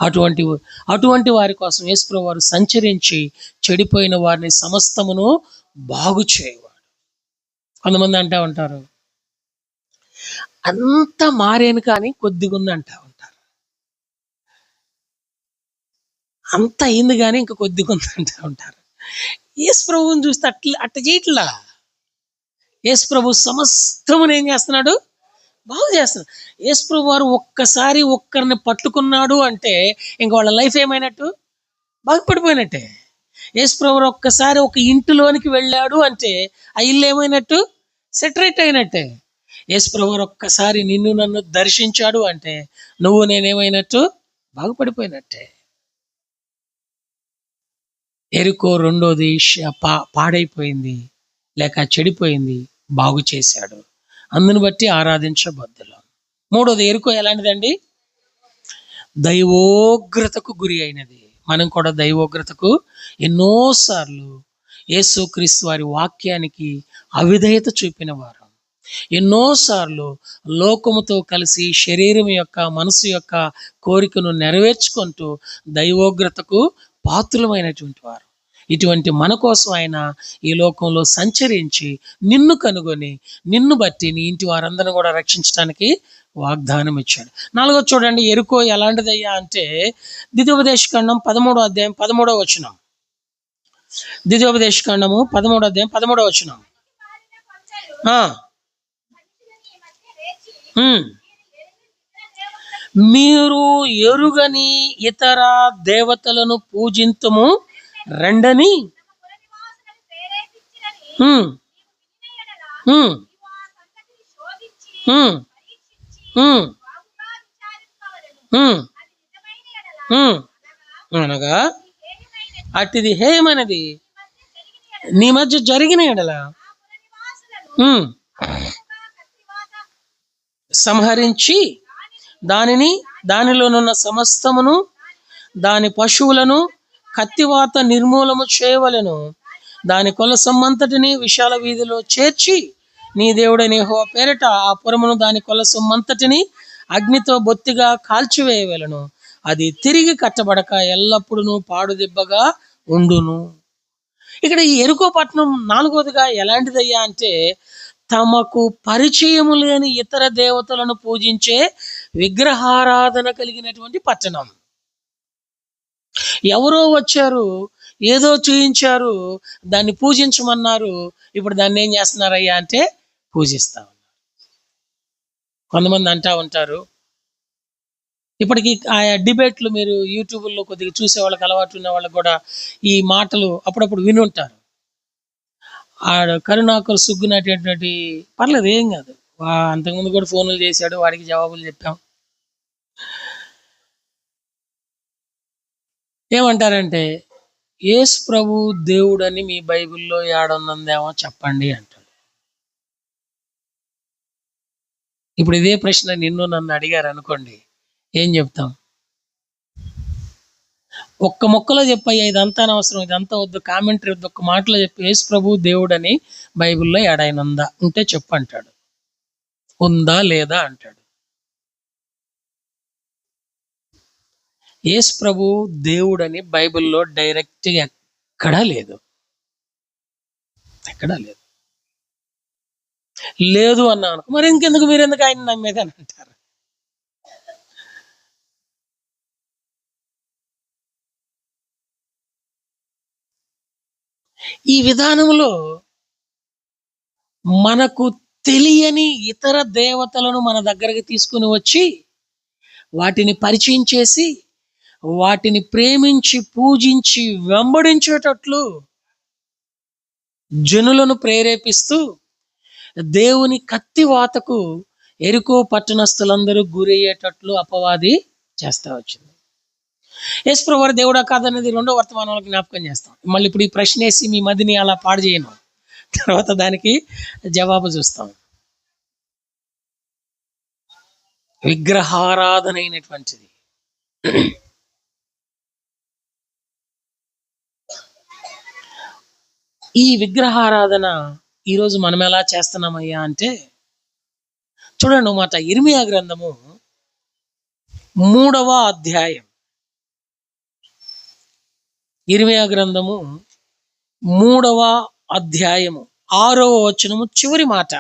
అటువంటి వారి కోసం యేసుప్రభువు వారు సంచరించి చెడిపోయిన వారిని సమస్తమును బాగు చేయవాడు. కొంతమంది అంటా ఉంటారు, అంత మారేను కానీ కొద్దిగా ఉంది అంటా ఉంటారు. అంత అయింది కానీ ఇంకా కొద్దిగా ఉంది అంటా ఉంటారు. యేసుప్రభువుని చూస్తే అట్ట చేయట్లా. యేసుప్రభు సమస్తమును ఏం చేస్తున్నాడు? బాగు చేస్తున్నాడు. యేసుప్రభు వారు ఒక్కసారి ఒక్కరిని పట్టుకున్నాడు అంటే ఇంక వాళ్ళ లైఫ్ ఏమైనట్టు? బాగుపడిపోయినట్టే. యేసుప్రభు వారు ఒక్కసారి ఒక ఇంటిలోనికి వెళ్ళాడు అంటే ఆ ఇల్లు ఏమైనట్టు? సెటరేట్ అయినట్టే. యేసుప్రభు వారు ఒక్కసారి నిన్ను నన్ను దర్శించాడు అంటే నువ్వు నేనేమైనట్టు? బాగుపడిపోయినట్టే. ఎరుకో రెండోది పాడైపోయింది లేక చెడిపోయింది, బాగు చేశాడు. అందును బట్టి ఆరాధించబద్దులు. మూడోది, ఎరుకో ఎలాంటిదండి? దైవోగ్రతకు గురి అయినది. మనం కూడా దైవోగ్రతకు ఎన్నోసార్లు యేసుక్రీస్తు వారి వాక్యానికి అవిధేయత చూపిన వారు, ఎన్నోసార్లు లోకముతో కలిసి శరీరం యొక్క మనసు యొక్క కోరికను నెరవేర్చుకుంటూ దైవోగ్రతకు పాత్రులమైనటువంటి వారు. ఇటువంటి మన కోసం ఆయన ఈ లోకంలో సంచరించి నిన్ను కనుగొని నిన్ను బట్టి నీ ఇంటి వారందరిని కూడా రక్షించడానికి వాగ్దానం ఇచ్చాడు. నాలుగోది చూడండి, ఎరుకో ఎలాంటిదయ్యా అంటే ద్వితీయోపదేశకాండం 13వ అధ్యాయం 13వ వచనం. ద్వితీయోపదేశకాండము 13వ అధ్యాయం 13వ వచనం. మీరు ఎరుగని ఇతర దేవతలను పూజింతుము రండని అనగా అట్టిది హేయమైనది నీ మధ్య జరిగిన ఎడల సంహరించి దానిలోనున్న సమస్తమును దాని పశువులను కత్తివాత నిర్మూలము చేయవలెను. దాని కొలసమ్మంతటిని విశాల వీధిలో చేర్చి నీ దేవుడైన యెహోవా పేరిట ఆ పురమును దాని కొలసమ్మంతటిని అగ్నితో బొత్తిగా కాల్చివేయవలెను. అది తిరిగి కట్టబడక ఎల్లప్పుడూ పాడుదిబ్బగా ఉండును. ఇక్కడ ఈ ఎరుకో పట్టణం నాలుగోదిగా ఎలాంటిదయ్యా అంటే తమకు పరిచయము లేని ఇతర దేవతలను పూజించే విగ్రహారాధన కలిగినటువంటి పట్టణం. ఎవరో వచ్చారు, ఏదో చూయించారు, దాన్ని పూజించమన్నారు. ఇప్పుడు దాన్ని ఏం చేస్తున్నారయ్యా అంటే పూజిస్తా ఉన్నారు. కొంతమంది అంటా ఉంటారు, ఇప్పటికీ ఆయా డిబేట్లు మీరు యూట్యూబ్లో కొద్దిగా చూసే వాళ్ళకి అలవాటు ఉన్న వాళ్ళకి కూడా ఈ మాటలు అప్పుడప్పుడు వినుంటారు. కరుణాకర్ సుగ్గునటువంటి పర్లేదు, ఏం కాదు, అంతకుముందు కూడా ఫోన్లు చేశాడు, వాడికి జవాబులు చెప్పాం. ఏమంటారంటే యేసు ప్రభు దేవుడని మీ బైబిల్లో ఏడున్నదేమో చెప్పండి అంటాడు. ఇప్పుడు ఇదే ప్రశ్న నిన్ను నన్ను అడిగారు అనుకోండి, ఏం చెప్తాం? ఒక్క మొక్కలో చెప్పయ్యా, ఇదంతా అనవసరం, ఇదంతా వద్దు, కామెంటరీ వద్దు, ఒక్క మాటలో చెప్పి యేసు ప్రభు దేవుడని బైబిల్లో ఏడైనా ఉంటే చెప్పు అంటాడు. ఉందా లేదా అంటాడు. యేసు ప్రభు దేవుడని బైబిల్లో డైరెక్ట్గా ఎక్కడా లేదు. లేదు అన్నాను, మరి ఇంకెందుకు మీరెందుకు ఆయన నమ్మేది అని అంటారు. ఈ విధానంలో మనకు తెలియని ఇతర దేవతలను మన దగ్గరకు తీసుకుని వచ్చి వాటిని పరిచయం చేసి వాటిని ప్రేమించి పూజించి వెంబడించేటట్లు జనులను ప్రేరేపిస్తూ దేవుని కత్తివాతకు ఎరికో పట్టణస్థులందరూ గురయ్యేటట్లు అపవాది చేస్తా వచ్చింది. యేసుప్రభు వారు దేవుడా కాదనేది రెండో వర్తమానంలో జ్ఞాపకం చేస్తాం. మళ్ళీ ఇప్పుడు ఈ ప్రశ్న వేసి మీ మదిని అలా పాడు చేయను, తర్వాత దానికి జవాబు చూస్తాం. విగ్రహారాధన అయినటువంటిది ఈ విగ్రహారాధన ఈరోజు మనం ఎలా చేస్తున్నామయ్యా అంటే, చూడండి మాట ఇర్మియా గ్రంథము 3వ అధ్యాయం, ఇర్మియా గ్రంథము 3వ అధ్యాయము 6వ వచనము చివరి మాట.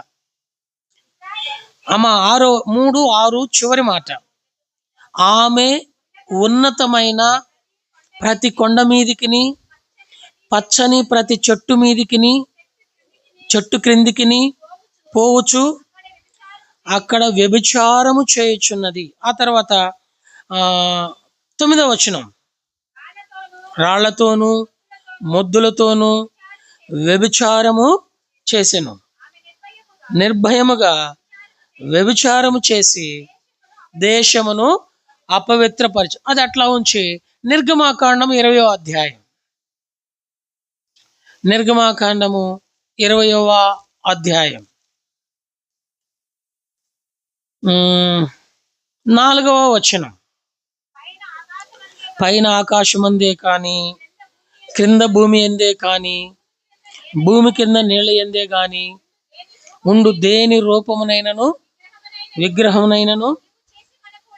3:6 చివరి మాట. ఆమె ఉన్నతమైన ప్రతి కొండ మీదికిని పచ్చని ప్రతి చెట్టు మీదికిని చెట్టు క్రిందికిని పోవచ్చు, అక్కడ వ్యభిచారము చేయుచున్నది. ఆ తర్వాత 9వ వచనం, రాళ్లతోనూ మొద్దులతోనూ వ్యభిచారము చేసెను, నిర్భయముగా వ్యభిచారము చేసి దేశమును అపవిత్రపరచు. అది అట్లా ఉంచి నిర్గమాకాండం 20వ అధ్యాయం, నిర్గమాకాండము 20వ అధ్యాయం 4వ వచనం, పైన ఆకాశమందే కాని క్రింద భూమి ఎందే కాని భూమి కింద నీళ్ళ ఎందే గాని ఉండు దేని రూపమునైనను విగ్రహమునైనను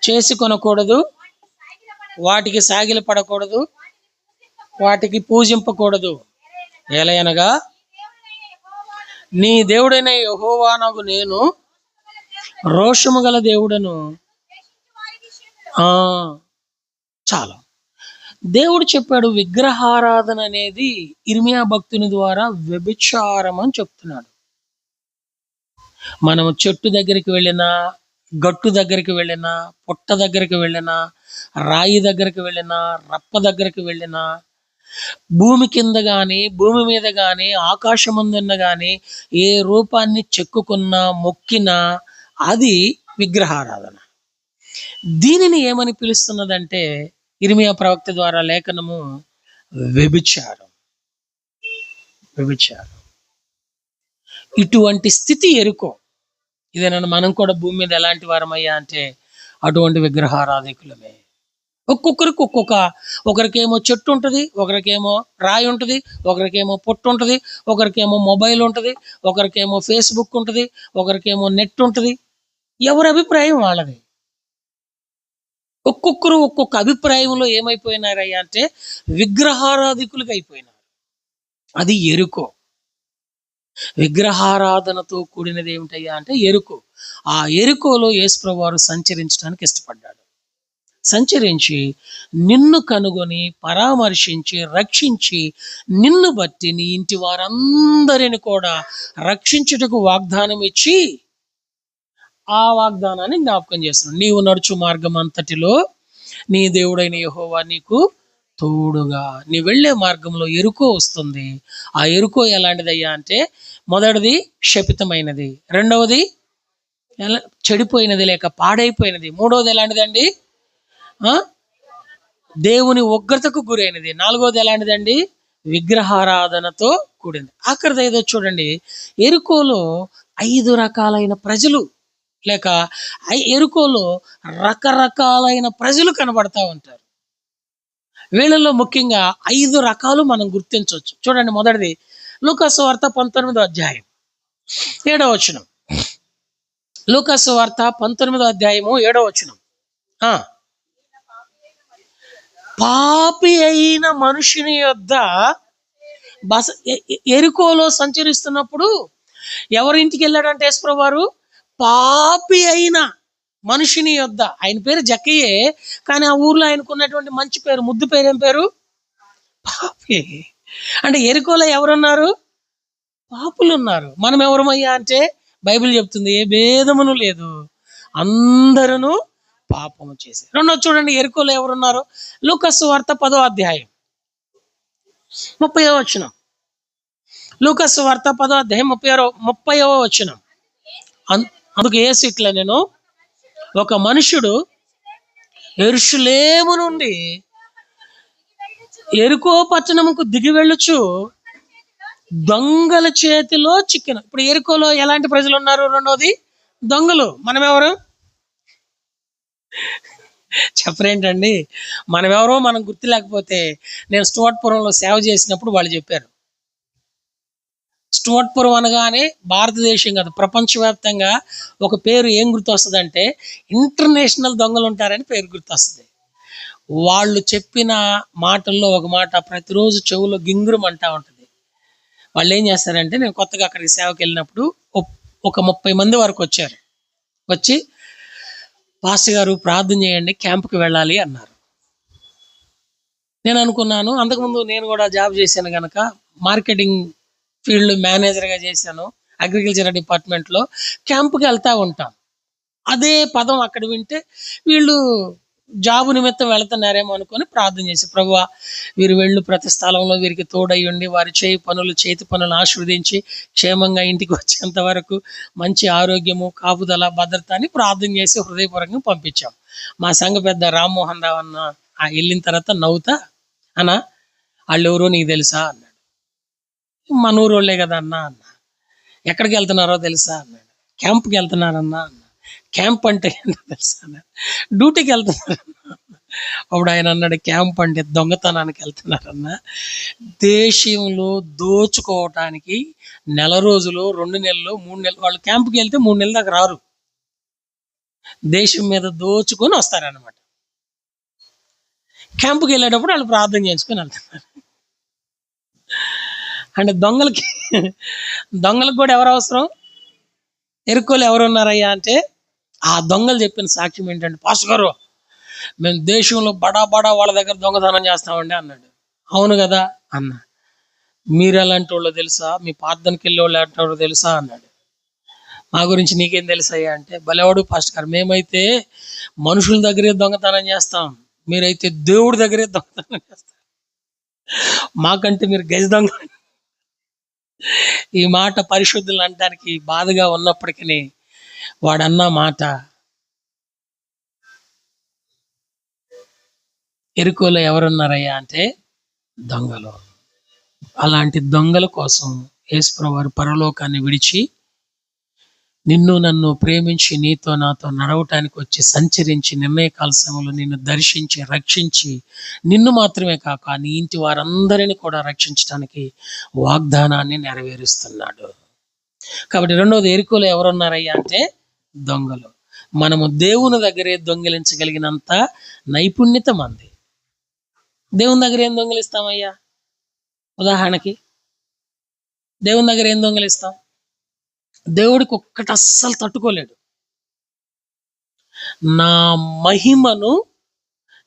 చేసి కొనకూడదు, వాటికి సాగిల పడకూడదు, వాటికి పూజింపకూడదు. ఏలయనగా నీ దేవుడైన యెహోవానగు నేను రోషము గల దేవుడను. చాలా దేవుడు చెప్పాడు విగ్రహారాధన అనేది ఇర్మియా భక్తుని ద్వారా వ్యభిచారం అని చెప్తున్నాడు. మనము చెట్టు దగ్గరికి వెళ్ళినా, గట్టు దగ్గరికి వెళ్ళినా, పుట్ట దగ్గరికి వెళ్ళినా, రాయి దగ్గరికి వెళ్ళినా, రప్ప దగ్గరికి వెళ్ళినా, భూమి కింద కానీ భూమి మీద కానీ ఆకాశమందున్న కానీ ఏ రూపాన్ని చెక్కుకున్నా మొక్కినా అది విగ్రహారాధన. దీనిని ఏమని పిలుస్తున్నదంటే ఇర్మియా ప్రవక్త ద్వారా లేఖనము వ్యభిచారం. వ్యభిచారం ఇటువంటి స్థితి ఎరుకో. ఇదేనన్నా మనం కూడా భూమి మీద ఎలాంటి వారమయ్యా అంటే అటువంటి విగ్రహారాధికులమే. ఒక్కొక్కరికి ఒకరికేమో చెట్టు ఉంటుంది, ఒకరికేమో రాయి ఉంటుంది, ఒకరికేమో పొట్టు ఉంటుంది, ఒకరికేమో మొబైల్ ఉంటుంది, ఒకరికేమో ఫేస్బుక్ ఉంటుంది, ఒకరికేమో నెట్ ఉంటుంది. ఎవరి అభిప్రాయం వాళ్ళది. ఒక్కొక్కరు ఒక్కొక్క అభిప్రాయంలో ఏమైపోయినారయ్యా అంటే విగ్రహారాధికులుగా అయిపోయినారు. అది ఎరుకో. విగ్రహారాధనతో కూడినది ఏమిటయ్యా అంటే ఎరుకో. ఆ ఎరుకోలో యేసుప్రభువు వారు సంచరించడానికి ఇష్టపడ్డాడు. సంచరించి నిన్ను కనుగొని పరామర్శించి రక్షించి నిన్ను బట్టి నీ ఇంటి వారందరిని కూడా రక్షించుటకు వాగ్దానం ఇచ్చి ఆ వాగ్దానాన్ని జ్ఞాపకం చేస్తున్నాడు. నీవు నడుచు మార్గం అంతటిలో నీ దేవుడైన యెహోవా నీకు తోడుగా. నీ వెళ్ళే మార్గంలో ఎరుకో వస్తుంది. ఆ ఎరుకో ఎలాంటిదయ్యా అంటే మొదటిది శపితమైనది, రెండవది చెడిపోయినది లేక పాడైపోయినది, మూడవది ఎలాంటిదండి దేవుని ఉగ్రతకు గురైనది, నాలుగవది ఎలాంటిదండి విగ్రహారాధనతో కూడింది. ఆఖరిది ఐదో చూడండి, ఎరుకోలో 5 రకాలైన ప్రజలు లేక ఎరుకోలో రకరకాలైన ప్రజలు కనబడతా ఉంటారు. వీళ్ళలో ముఖ్యంగా 5 రకాలు మనం గుర్తించవచ్చు. చూడండి, మొదటిది లూకాసు వార్త 19వ అధ్యాయం 7వ వచనం. లూకాసు వార్త 19వ అధ్యాయము 7వ వచనం. పాపి అయిన మనుషుని యొద్ద ఎరుకోలో సంచరిస్తున్నప్పుడు ఎవరింటికి వెళ్ళాడంటే యేసుప్రభువు వారు పాపి అయిన మనుషుని యొద్ద. ఆయన పేరు జక్కయ్యే, కానీ ఆ ఊర్లో ఆయనకున్నటువంటి మంచి పేరు, ముద్దు పేరు ఏం పేరు? పాపి. అంటే ఎరుకోలో ఎవరున్నారు? పాపులు ఉన్నారు. మనం ఎవరమయ్యా అంటే బైబిల్ చెప్తుంది ఏ భేదమును లేదు, అందరూ పాపము చేసి. రెండోది చూడండి, ఎరుకోలో ఎవరున్నారు? లూకా సువార్త 10వ అధ్యాయం 30వ వచనం. లూకా సువార్త 10వ అధ్యాయం 30వ వచనం. అందుకు యేసు ఇట్లా, నేను ఒక మనుషుడు యెరూషలేము నుండి ఎరుకో పట్టణముకు దిగి వెళ్ళుచు దొంగల చేతిలో చిక్కిన. ఇప్పుడు ఎరుకోలో ఎలాంటి ప్రజలు ఉన్నారు? రెండోది దొంగలు. మనం ఎవరు చెప్పరేంటండి? మనం ఎవరో మనం గుర్తు లేకపోతే, నేను స్టువర్ట్పురంలో సేవ చేసినప్పుడు వాళ్ళు చెప్పారు, స్టువర్ట్పురం అనగానే భారతదేశం కాదు, ప్రపంచవ్యాప్తంగా ఒక పేరు ఏం గుర్తొస్తుందంటే, ఇంటర్నేషనల్ దొంగలు ఉంటారని పేరు గుర్తొస్తుంది. వాళ్ళు చెప్పిన మాటల్లో ఒక మాట ప్రతిరోజు చెవులో గింగురం అంటా ఉంటుంది. వాళ్ళు ఏం చేస్తారంటే, నేను కొత్తగా అక్కడికి సేవకి వెళ్ళినప్పుడు ఒక 30 మంది వరకు వచ్చారు. వచ్చి, పాస్టర్ గారు ప్రార్థన చేయండి, క్యాంపుకి వెళ్ళాలి అన్నారు. నేను అనుకున్నాను, అంతకుముందు నేను కూడా జాబ్ చేశాను కనుక మార్కెటింగ్ ఫీల్డ్ మేనేజర్గా చేశాను అగ్రికల్చర్ డిపార్ట్మెంట్లో. క్యాంపుకి వెళ్తూ ఉంటాం. అదే పదం అక్కడ వింటే వీళ్ళు జాబు నిమిత్తం వెళుతున్నారేమో అనుకొని ప్రార్థన చేసి, ప్రభువా వీరు వెళ్ళు ప్రతి స్థలంలో వీరికి తోడయ్యండి, వారి చేతి పనులు ఆశీర్వదించి క్షేమంగా ఇంటికి వచ్చేంత వరకు మంచి ఆరోగ్యము, కాపుదల, భద్రత అని ప్రార్థన చేసి హృదయపూర్వకంగా పంపించాం. మా సంఘ పెద్ద రామ్మోహన్ రావు అన్న వెళ్ళిన తర్వాత నవ్వుతా, అన్నా వాళ్ళు ఎవరో నీకు తెలుసా అన్నాడు. మన ఊరోళ్ళే కదా అన్నా అన్న. ఎక్కడికి వెళ్తున్నారో తెలుసా అన్నాడు. క్యాంప్కి వెళ్తున్నారన్నా అన్న. క్యాంప్ అంటే ఏంటో తెలుసా అన్నాడు. డ్యూటీకి వెళ్తున్నారన్నా. అప్పుడు ఆయన అన్నాడు, క్యాంప్ అంటే దొంగతనానికి వెళ్తున్నారన్నా. దేశంలో దోచుకోవటానికి నెల రోజులు, 2 నెలలు, 3 నెలలు, వాళ్ళు క్యాంప్కి వెళ్తే 3 నెలల దాకా రారు. దేశం మీద దోచుకొని వస్తారనమాట. క్యాంపుకి వెళ్ళేటప్పుడు వాళ్ళు ప్రార్థన చేసుకొని వెళ్తున్నారు. అంటే దొంగలకు కూడా ఎవరు అవసరం? ఎరుకోలు ఎవరు ఉన్నారయ్యా అంటే, ఆ దొంగలు చెప్పిన సాక్ష్యం ఏంటంటే, పాస్టర్ గారు మేము దేశంలో బడా వాళ్ళ దగ్గర దొంగతనం చేస్తామండి అన్నాడు. అవును కదా అన్న. మీరు ఎలాంటి వాళ్ళు తెలుసా? మీ ప్రార్థనకి వెళ్ళే వాళ్ళు ఎలాంటి వాళ్ళు తెలుసా అన్నాడు. మా గురించి నీకేం తెలుసయ్యా అంటే, భలేవాడు పాస్టర్ గారు, మేమైతే మనుషుల దగ్గరే దొంగతనం చేస్తాం, మీరైతే దేవుడి దగ్గరే దొంగతనం చేస్తాం, మాకంటే మీరు గజ దొంగ. ఈ మాట పరిశుద్ధులు అనడానికి బాధగా ఉన్నప్పటికీ వాడన్న మాట, ఎరుకోలో ఎవరున్నారయ్యా అంటే దొంగలు. అలాంటి దొంగల కోసం యేసుప్రభువు వారు పరలోకాన్ని విడిచి నిన్ను నన్ను ప్రేమించి నీతో నాతో నడవటానికి వచ్చి సంచరించి నిర్ణయకాల సమయంలో నిన్ను దర్శించి రక్షించి నిన్ను మాత్రమే కాక నీ ఇంటి వారందరిని కూడా రక్షించడానికి వాగ్దానాన్ని నెరవేరుస్తున్నాడు. కాబట్టి రెండవది, ఎరుకోలో ఎవరున్నారయ్యా అంటే దొంగలు. మనము దేవుని దగ్గరే దొంగిలించగలిగినంత నైపుణ్యత మంది. దేవుని దగ్గర ఏం దొంగిలిస్తామయ్యా? ఉదాహరణకి దేవుని దగ్గర ఏం దొంగిలిస్తాం? దేవుడికి ఒక్కటి అస్సలు తట్టుకోలేడు. నా మహిమను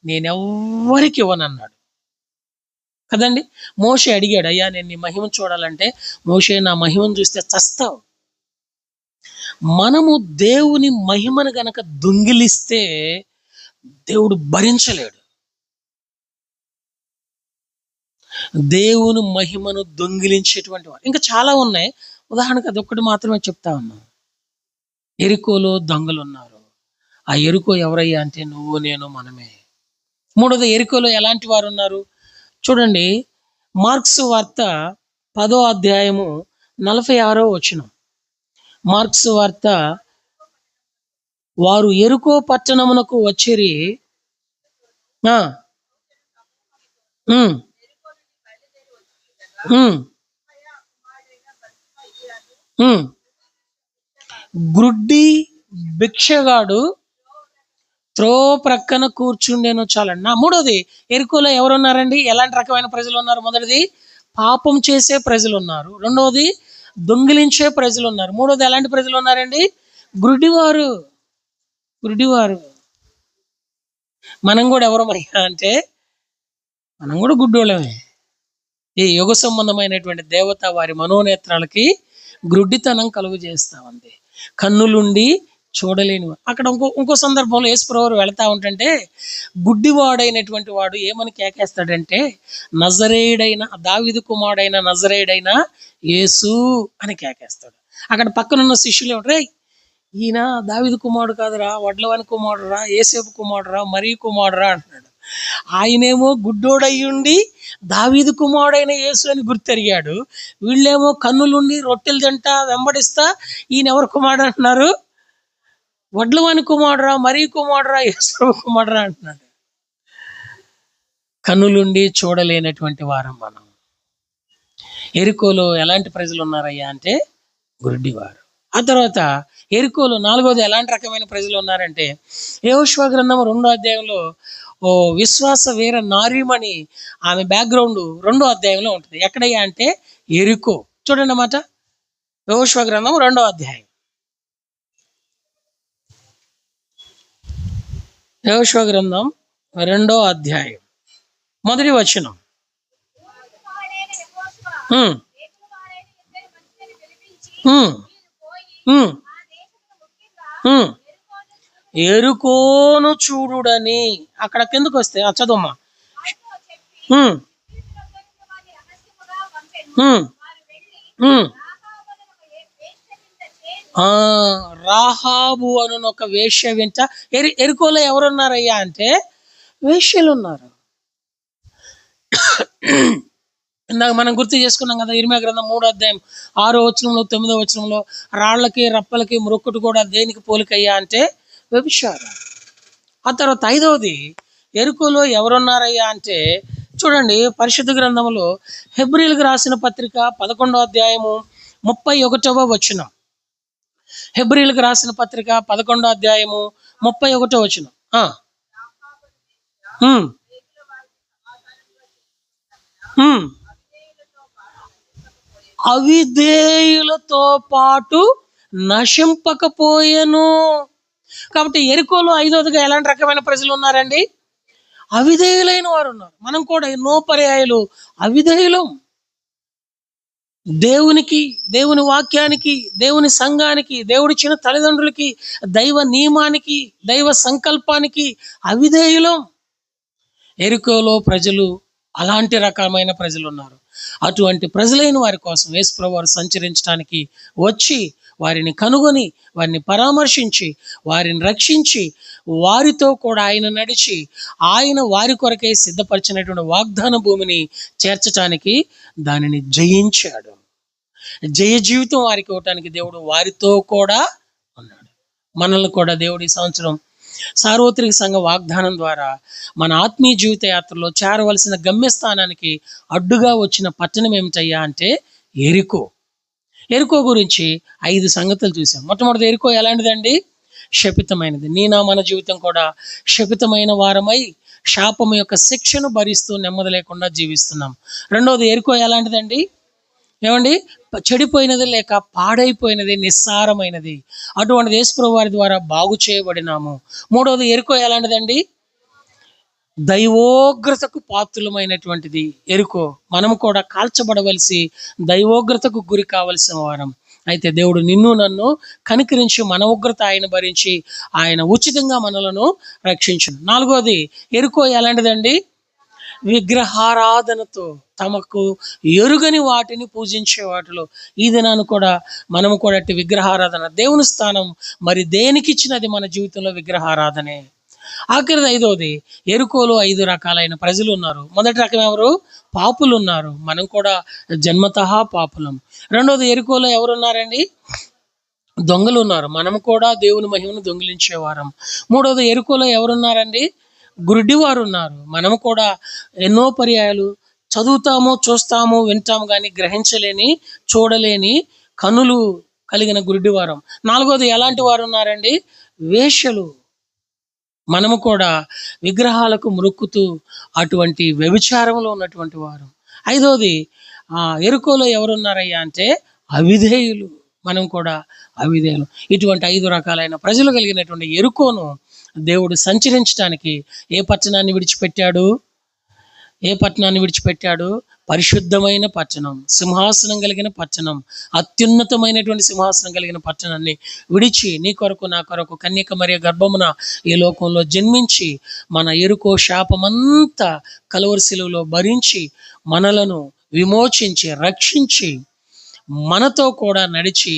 నేనెవ్వరికి ఇవ్వనన్నాడు కదండి. మోషే అడిగాడు, అయ్యా నేను నీ మహిమను చూడాలంటే, మోషే నా మహిమను చూస్తే చస్తావు. మనము దేవుని మహిమను గనక దొంగిలిస్తే దేవుడు భరించలేడు. దేవుని మహిమను దొంగిలించేటువంటి వాడు ఇంకా చాలా ఉన్నాయి. ఉదాహరణకు అదొక్కటి మాత్రమే చెప్తా ఉన్నాను. ఎరుకోలో దొంగలు ఉన్నారు. ఆ ఎరుకో ఎవరయ్యా అంటే నువ్వు నేను మనమే. మూడోది, ఎరుకోలో ఎలాంటి వారు ఉన్నారు చూడండి. మార్క్స్ వార్త 10వ అధ్యాయము 46వ వచనం. మార్క్స్ వార్త, వారు ఎరుకో పట్టణమునకు వచ్చిరి. గ్రుడ్డి భిక్షగాడు త్రో ప్రక్కన కూర్చుండేను. చాలండి. మూడోది, ఎరుకోలో ఎవరున్నారండి? ఎలాంటి రకమైన ప్రజలు ఉన్నారు? మొదటిది, పాపం చేసే ప్రజలు ఉన్నారు. రెండవది, దొంగిలించే ప్రజలు ఉన్నారు. మూడోది, ఎలాంటి ప్రజలు ఉన్నారండి? గుడ్డివారు. మనం కూడా ఎవరమయ్యా అంటే మనం కూడా గుడ్డోళ్ళమే. ఈ యుగ సంబంధమైనటువంటి దేవత వారి మనోనేత్రాలకి గ్రుడ్డితనం కలుగు చేస్తా ఉంది. కన్నులుండి చూడలేని అక్కడ ఇంకో సందర్భంలో యేసుప్రభువు వెళతా ఉంటుంటే గుడ్డివాడైనటువంటి వాడు ఏమని కేకేస్తాడంటే, నజరేయుడైన దావీదు కుమారుడైన నజరేయుడైన యేసు అని కేకేస్తాడు. అక్కడ పక్కనున్న శిష్యులు ఏమంటారు, రేయ్ ఈయన దావీదు కుమారుడు కాదురా, వడ్లవాని కుమారుడురా, యేసేపు కుమారుడురా, మరీ కుమారుడురా అంటున్నాడు. ఆయనేమో గుడ్డోడయ్యుండి దావీదు కుమారుడైన యేసు అని గుర్తెరిగాడు. వీళ్ళేమో కన్నులుండి రొట్టెలు తింటా వెంబడిస్తా ఈయన ఎవరు కుమారుడు అంటున్నారు, వడ్లవాని కుమారుడురా, మరీ కుమారుడురా, యేసు కుమారుడురా అంటున్నాడు. కన్నులుండి చూడలేనటువంటి వారం మనం. ఎరికోలో ఎలాంటి ప్రజలు ఉన్నారయ్యా అంటే గుడ్డివారు. ఆ తర్వాత ఎరికోలో 4వది ఎలాంటి రకమైన ప్రజలు ఉన్నారంటే, యెహోషువ గ్రంథం 2వ అధ్యాయంలో ఓ విశ్వాస వీర నారీమణి, ఆమె బ్యాక్గ్రౌండ్ 2వ అధ్యాయంలో ఉంటుంది. ఎక్కడయ్యా అంటే ఎరికో. చూడండి అన్నమాట, యెహోషువ గ్రంథం 2వ అధ్యాయం. యెహోషువ గ్రంథం 2వ అధ్యాయం మొదటి వచనం. ఎరుకోను చూడుడని. అక్కడ కిందకు వస్తే చదువమ్మా. రాహాబు అను ఒక వేశ్య వెంట ఎరుకోలో ఎవరున్నారయ్యా అంటే వేశ్యలు ఉన్నారు. ఇందాక మనం గుర్తు చేసుకున్నాం కదా, ఇర్మీయా గ్రంథం 3వ అధ్యాయం 6వ వచనంలో 9వ వచనంలో, రాళ్లకి రప్పలకి మొక్కుడు కూడా దేనికి పోలికయ్యా అంటే వ్యభిచారం. ఆ తర్వాత 5వది ఎరుకోలో ఎవరున్నారయ్యా అంటే చూడండి, పరిశుద్ధ గ్రంథంలో హెబ్రీలకు రాసిన పత్రిక 11వ అధ్యాయము 31వ వచనం. హెబ్రీలకు రాసిన పత్రిక 11వ అధ్యాయము 31వ వచనం. అవిధేయులతో పాటు నశింపకపోయెను. కాబట్టి ఎరికోలో 5వదిగా ఎలాంటి రకమైన ప్రజలు ఉన్నారండి, అవిధేయులైన వారు ఉన్నారు. మనం కూడా ఎన్నో పర్యాయాలు అవిధేయులం. దేవునికి, దేవుని వాక్యానికి, దేవుని సంఘానికి, దేవుడిచ్చిన తల్లిదండ్రులకి, దైవ నియమానికి, దైవ సంకల్పానికి అవిధేయులం. ఎరికోలో ప్రజలు అలాంటి రకమైన ప్రజలు ఉన్నారు. అటువంటి ప్రజలైన వారి కోసం యేసుప్రభువు వారు సంచరించడానికి వచ్చి వారిని కనుగొని వారిని పరామర్శించి వారిని రక్షించి వారితో కూడా ఆయన నడిచి ఆయన వారి కొరకై సిద్ధపరిచినటువంటి వాగ్దాన భూమిని చేర్చడానికి దానిని జయించాడు. జయ జీవితం వారికి ఇవ్వటానికి దేవుడు వారితో కూడా ఉన్నాడు. మనల్ని కూడా దేవుడు ఈ సంవత్సరం సార్వత్రిక సంఘ వాగ్దానం ద్వారా మన ఆత్మీయ జీవిత యాత్రలో చేరవలసిన గమ్యస్థానానికి అడ్డుగా వచ్చిన పట్టణం ఏమిటయ్యా అంటే ఎరికో. ఎరికో గురించి 5 సంగతులు చూసాం. మొట్టమొదటి ఎరికో ఎలాంటిదండి, శపితమైనది. మన జీవితం కూడా శపితమైన వారమై శాపము యొక్క శిక్షను భరిస్తూ నెమ్మది లేకుండా జీవిస్తున్నాం. 2వది ఎరికో ఎలాంటిదండి, ఏమండి, చెడిపోయినది లేక పాడైపోయినది, నిస్సారమైనది. అటువంటి యేసుప్రభువు వారి ద్వారా బాగు చేయబడినాము. 3వది ఎరికో ఎలాంటిదండి, దైవోగ్రతకు పాత్రులమైనటువంటిది ఎరుకో. మనము కూడా కాల్చబడవలసి దైవోగ్రతకు గురి కావలసిన వారం. అయితే దేవుడు నిన్ను నన్ను కనికరించి మన ఉగ్రత ఆయన భరించి ఆయన ఉచితంగా మనలను రక్షించును. 4వది ఎరుకో ఎలాంటిదండి, విగ్రహారాధనతో తమకు ఎరుగని వాటిని పూజించే వాటిలో ఈ దినాన్ని కూడా మనము కూడా విగ్రహారాధన, దేవుని స్థానం మరి దేనికి ఇచ్చినది మన జీవితంలో విగ్రహారాధనే. ఆఖరిది 5వది ఎరుకోలో 5 రకాలైన ప్రజలు ఉన్నారు. మొదటి రకం ఎవరు, పాపులు ఉన్నారు. మనం కూడా జన్మతః పాపులం. 2వది ఎరుకోలో ఎవరున్నారండి, దొంగలు ఉన్నారు. మనం కూడా దేవుని మహిమను దొంగిలించేవారం. 3వది ఎరుకోలో ఎవరున్నారండి, గుడ్డివారు ఉన్నారు. మనం కూడా ఎన్నో పర్యాయాలు చదువుతాము, చూస్తాము, వింటాము కానీ గ్రహించలేని, చూడలేని కనులు కలిగిన గుడ్డివారం. 4వది ఎలాంటి వారు ఉన్నారండి, వేశ్యలు. మనము కూడా విగ్రహాలకు మొక్కుతూ అటువంటి వ్యభిచారంలో ఉన్నటువంటి వారు. 5వది ఎరుకోలో ఎవరున్నారయ్యా అంటే అవిధేయులు. మనం కూడా అవిధేయులు. ఇటువంటి 5 రకాలైన ప్రజలు కలిగినటువంటి ఎరుకోను దేవుడు సంచరించడానికి ఏ పట్టణాన్ని విడిచిపెట్టాడు, పరిశుద్ధమైన పట్టణం, సింహాసనం కలిగిన పట్టణం, అత్యున్నతమైనటువంటి సింహాసనం కలిగిన పట్టణాన్ని విడిచి నీ కొరకు నా కొరకు కన్యక మరియ గర్భమున ఈ లోకంలో జన్మించి మన ఎరుకో శాపమంతా కలువరి శిలువలో భరించి మనలను విమోచించి రక్షించి మనతో కూడా నడిచి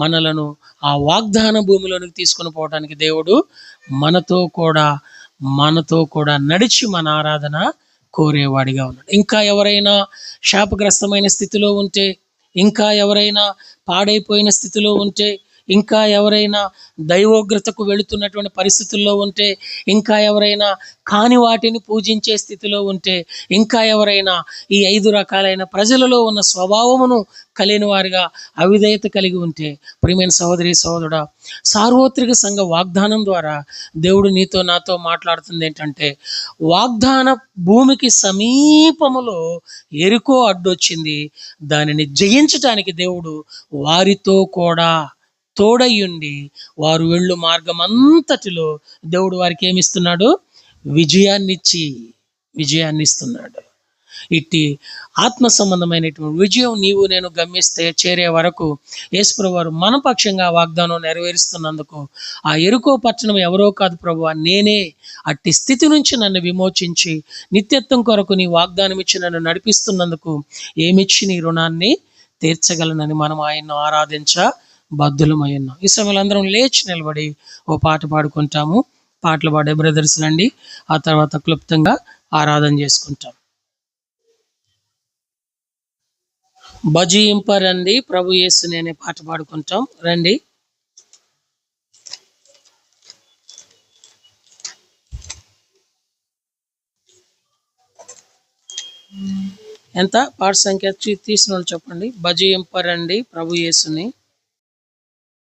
మనలను ఆ వాగ్దాన భూమిలోనికి తీసుకొని పోవడానికి దేవుడు మనతో కూడా నడిచి మన ఆరాధన కోరేవాడిగా ఉన్నాడు. ఇంకా ఎవరైనా శాపగ్రస్తమైన స్థితిలో ఉంటే, ఇంకా ఎవరైనా పాడైపోయిన స్థితిలో ఉంటే, ఇంకా ఎవరైనా దైవోగ్రతకు వెళుతున్నటువంటి పరిస్థితుల్లో ఉంటే, ఇంకా ఎవరైనా కాని వాటిని పూజించే స్థితిలో ఉంటే, ఇంకా ఎవరైనా ఈ 5 రకాలైన ప్రజలలో ఉన్న స్వభావమును కలిగిన వారిగా అవిధేయత కలిగి ఉంటే, ప్రియమైన సహోదరి సహోదరుడా, సార్వత్రిక సంఘ వాగ్దానం ద్వారా దేవుడు నీతో నాతో మాట్లాడుతుంది ఏంటంటే, వాగ్దాన భూమికి సమీపములో ఎరికో అడ్డొచ్చింది, దానిని జయించటానికి దేవుడు వారితో కూడా తోడయ్యుండి వారు వెళ్ళు మార్గం అంతటిలో దేవుడు వారికి ఏమిస్తున్నాడు? విజయాన్ని ఇస్తున్నాడు. ఇట్టి ఆత్మ సంబంధమైనటువంటి విజయం నీవు నేను గమ్యస్తే చేరే వరకు యేసుప్రభువు వారు మన పక్షంగా వాగ్దానం నెరవేరుస్తున్నందుకు ఆ ఎరుకో పట్టణం ఎవరో కాదు ప్రభువా, నేనే. అట్టి స్థితి నుంచి నన్ను విమోచించి నిత్యత్వం కొరకు నీ వాగ్దానం ఇచ్చి నన్ను నడిపిస్తున్నందుకు ఏమిచ్చి నీ రుణాన్ని తీర్చగలనని మనం ఆయన్ను ఆరాధించ బద్దులమై ఉన్నాం. ఈ సమయంలో అందరం లేచి నిలబడి ఓ పాట పాడుకుంటాము. పాటలు పాడే బ్రదర్స్ రండి. ఆ తర్వాత క్లుప్తంగా ఆరాధన చేసుకుంటాం. భజింపరండి ప్రభు యేసుని అనే పాట పాడుకుంటాం. రండి. ఎంత పాట సంఖ్య తీసిన వాళ్ళు చెప్పండి. భజింపరండి ప్రభు యేసుని.